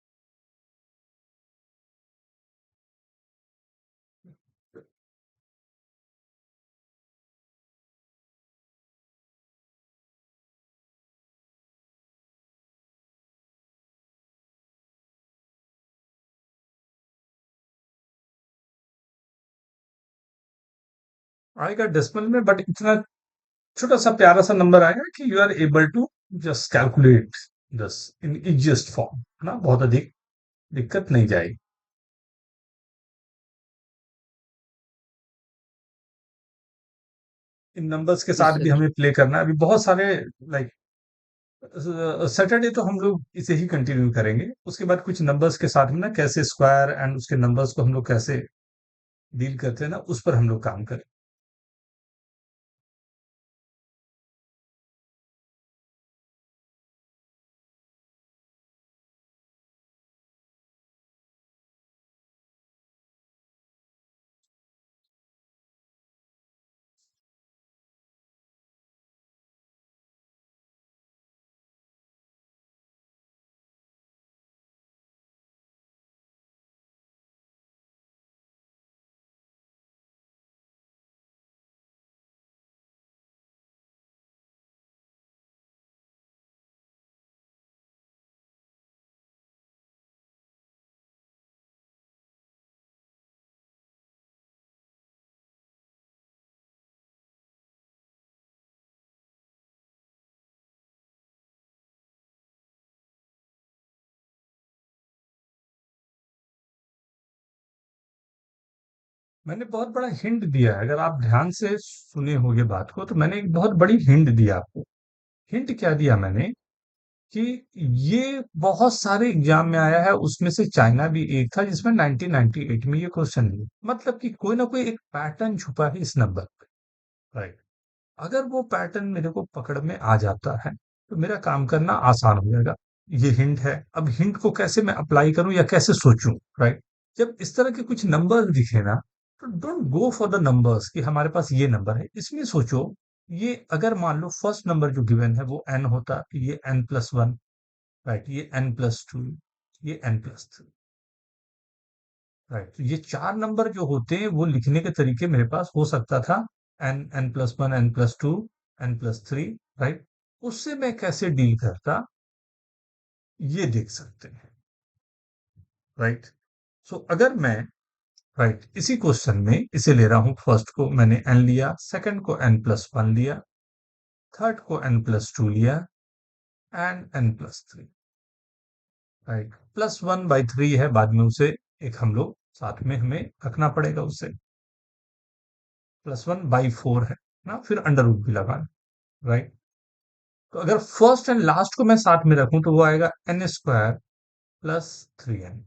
आएगा डेसिमल में, बट इतना छोटा सा प्यारा सा नंबर आएगा कि you are able to just calculate this in easiest form ना, बहुत अधिक दिक्कत नहीं जाएगी। इन नंबर्स के यस साथ भी सर। हमें प्ले करना है अभी बहुत सारे, लाइक सैटरडे तो हम लोग इसे ही कंटिन्यू करेंगे, उसके बाद कुछ नंबर्स के साथ में ना कैसे स्क्वायर एंड उसके नंबर्स को हम लोग कैसे डील करते हैं ना, उस पर हम लोग काम करें। मैंने बहुत बड़ा हिंट दिया है, अगर आप ध्यान से सुने होंगे बात को, तो मैंने एक बहुत बड़ी हिंट दिया आपको। हिंट क्या दिया मैंने कि ये बहुत सारे एग्जाम में आया है, उसमें से चाइना भी एक था जिसमें 1998 में ये क्वेश्चन दिया, मतलब कि कोई ना कोई एक पैटर्न छुपा है इस नंबर पे, राइट। अगर वो पैटर्न मेरे को पकड़ में आ जाता है तो मेरा काम करना आसान हो जाएगा। ये हिंट है, अब हिंट को कैसे मैं अप्लाई करूं या कैसे सोचूं, राइट। जब इस तरह के कुछ नंबर दिखे ना, तो don't go for the numbers कि हमारे पास ये नंबर है, इसमें सोचो ये अगर मान लो फर्स्ट नंबर जो गिवन है वो n होता, तो ये n+1, राइट, ये n+2, ये n+3, राइट। तो ये चार नंबर जो होते हैं वो लिखने के तरीके मेरे पास हो सकता था, n+1, n+2, n+3, राइट। उससे मैं कैसे डील करता, ये देख सकते हैं, राइट। सो अगर मैं राइट। इसी क्वेश्चन में इसे ले रहा हूं, फर्स्ट को मैंने n लिया, सेकंड को n+1 लिया, थर्ड को n+2 लिया एंड n+3। राइट, +1/3 है, बाद में उसे एक हम लोग साथ में हमें रखना पड़ेगा, उसे +1/4 है ना, फिर अंडर रूट भी लगाना। राइट, तो अगर फर्स्ट एंड लास्ट को मैं साथ में रखूं तो वो आएगा n² + 3n।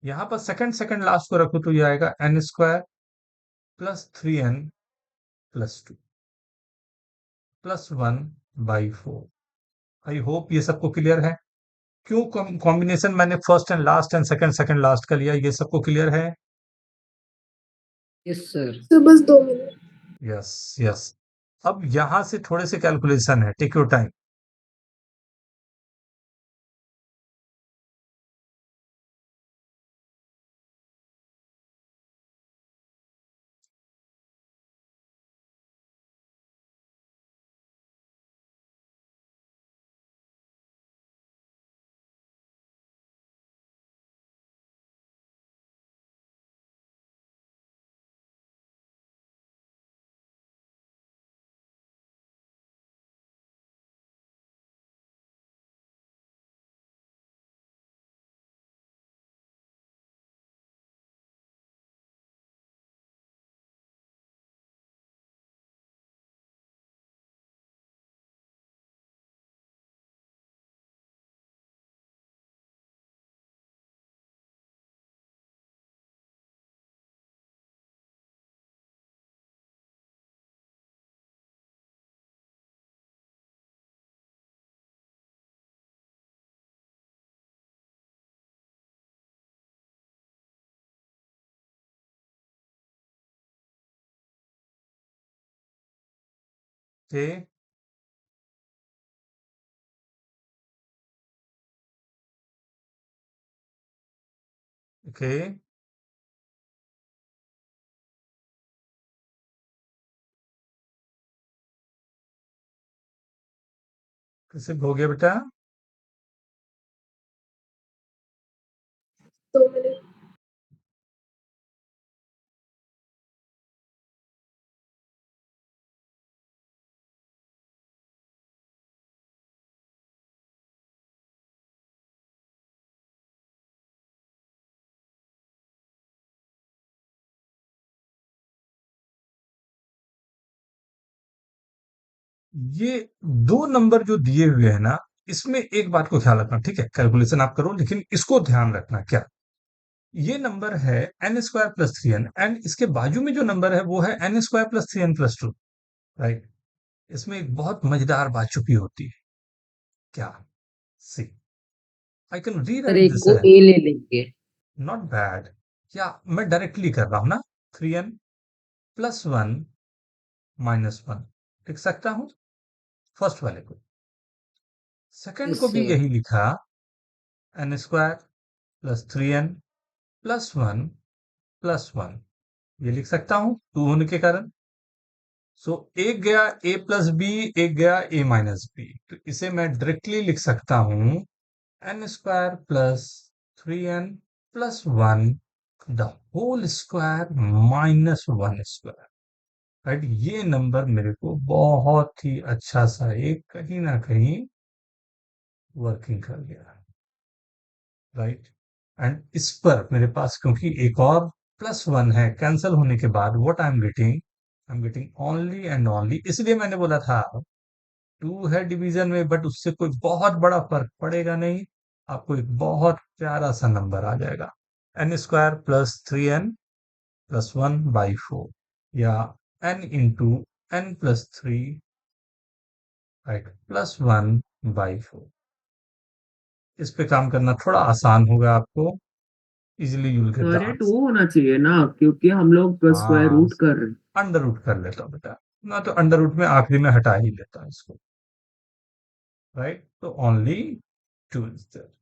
यहां पर सेकंड सेकंड लास्ट को रखूं तो ये आएगा n² + 3n + 2 +1/4। आई होप ये सबको क्लियर है। क्यों कॉम्बिनेशन मैंने first and last and second second last का लिया, ये सबको क्लियर है? Yes sir. सर बस 2 मिनट। Yes yes. अब यहां से थोड़े से कैलकुलेशन है, take your time. Okay okay, कैसे हो गया बेटा? 2 मिनट। ये दो नंबर जो दिए हुए हैं ना, इसमें एक बात को ख्याल रखना, ठीक है? कैलकुलेशन आप करो, लेकिन इसको ध्यान रखना। क्या ये नंबर है n² + 3n एंड इसके बाजू में जो नंबर है वो है n² + 3n + 2। राइट, इसमें एक बहुत मजेदार बात छुपी होती है। क्या? सी, आई कैन सर रीराइट एक दिस को एज ए ले लेंगे। Not bad. क्या मैं डायरेक्टली कर रहा हूं ना, 3n + 1 - 1 लिख सकता हूं फर्स्ट वाले को। सेकंड यस को भी सर। यही लिखा, n² + 3n + 1 + 1 ये लिख सकता हूं 2 होने के कारण। सो एक गया a + b, एक गया a - b, तो इसे मैं डायरेक्टली लिख सकता हूं n² + 3n + 1 the whole square -1²। Right, ये नंबर मेरे को बहुत ही अच्छा सा एक कहीं ना कहीं वर्किंग कर गया। राइट, एंड इस पर मेरे पास क्योंकि एक और +1 है, कैंसल होने के बाद what I am getting only and only, इसलिए मैंने बोला था 2 है डिवीजन में, बट उससे कोई बहुत बड़ा फर्क पड़ेगा नहीं। आपको एक बहुत प्यारा सा नंबर आ जाएगा, n² + 3n + 1/4 या n × n + 3, राइट, +1/4। इस पे काम करना थोड़ा आसान होगा आपको, easily you will get the sir ये आंसर। 2 होना चाहिए ना, क्योंकि हम लोग स्क्वायर हाँ, रूट कर रहे हैं। अंडर रूट कर लेता हूँ बेटा, मैं तो अंडर रूट में आखिरी में हटा ही लेता हूँ इसको। राइट, तो ओनली 2 इज देयर।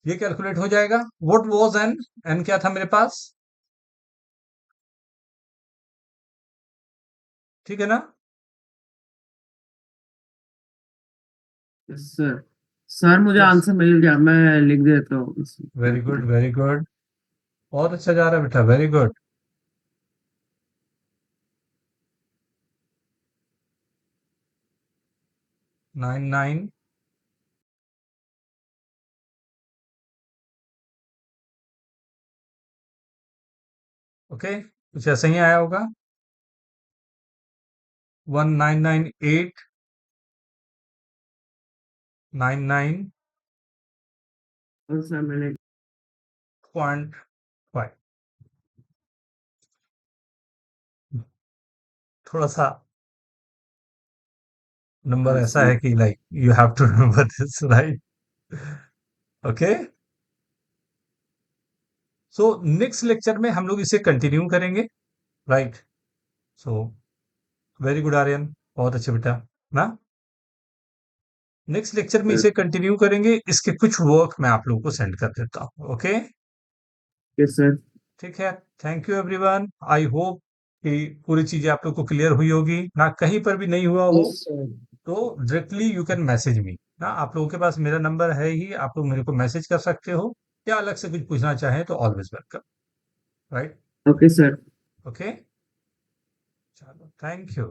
ये कैलकुलेट हो जाएगा। What was n? n क्या था मेरे पास? ठीक है ना? Yes sir. सर मुझे Yes. आंसर मिल गया, मैं लिख देता हूँ। Very good, very good. बहुत अच्छा जा रहा है बेटा, very good. Nine nine okay, कुछ ऐसा ही आया होगा। 1998 99.5 और सर मैंने थोड़ा सा नंबर हाँ, ऐसा सर। है कि like you have to remember this, right? Okay, so next lecture में हम लोग इसे कंटिन्यू करेंगे, राइट? सो वेरी गुड आर्यन, बहुत अच्छे बेटा ना। नेक्स्ट लेक्चर में इसे कंटिन्यू करेंगे, इसके कुछ वर्क मैं आप लोगों को सेंड कर देता हूँ। Okay, yes sir. ठीक है। Thank you everyone, I hope कि पूरी चीजें आप लोग को क्लियर हुई होगी ना। कहीं पर भी नहीं हुआ हो Yes, sir. तो directly you can message me ना। आप लोगों के पास मेरा नंबर है ही, आप लोग मेरे को मैसेज कर सकते हो, या अलग से कुछ पूछना चाहें तो always welcome, right? Okay sir. Okay, चलो, thank you,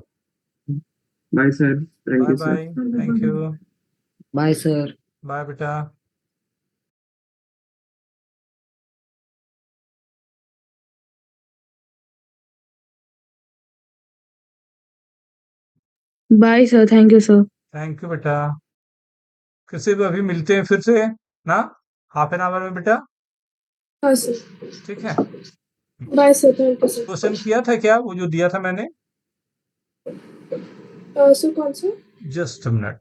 bye sir, thank bye you sir. Bye, thank you, Bye, sir. Bye बेटा। Bye sir, thank you sir. Thank you बेटा, फिर से अभी मिलते हैं फिर से ना, हाफ एन आवर में बेटा, हाँ सर, ठीक है? Bye sir, thank you sir. Question किया था क्या वो जो दिया था मैंने? सर कौन सा? Just a minute,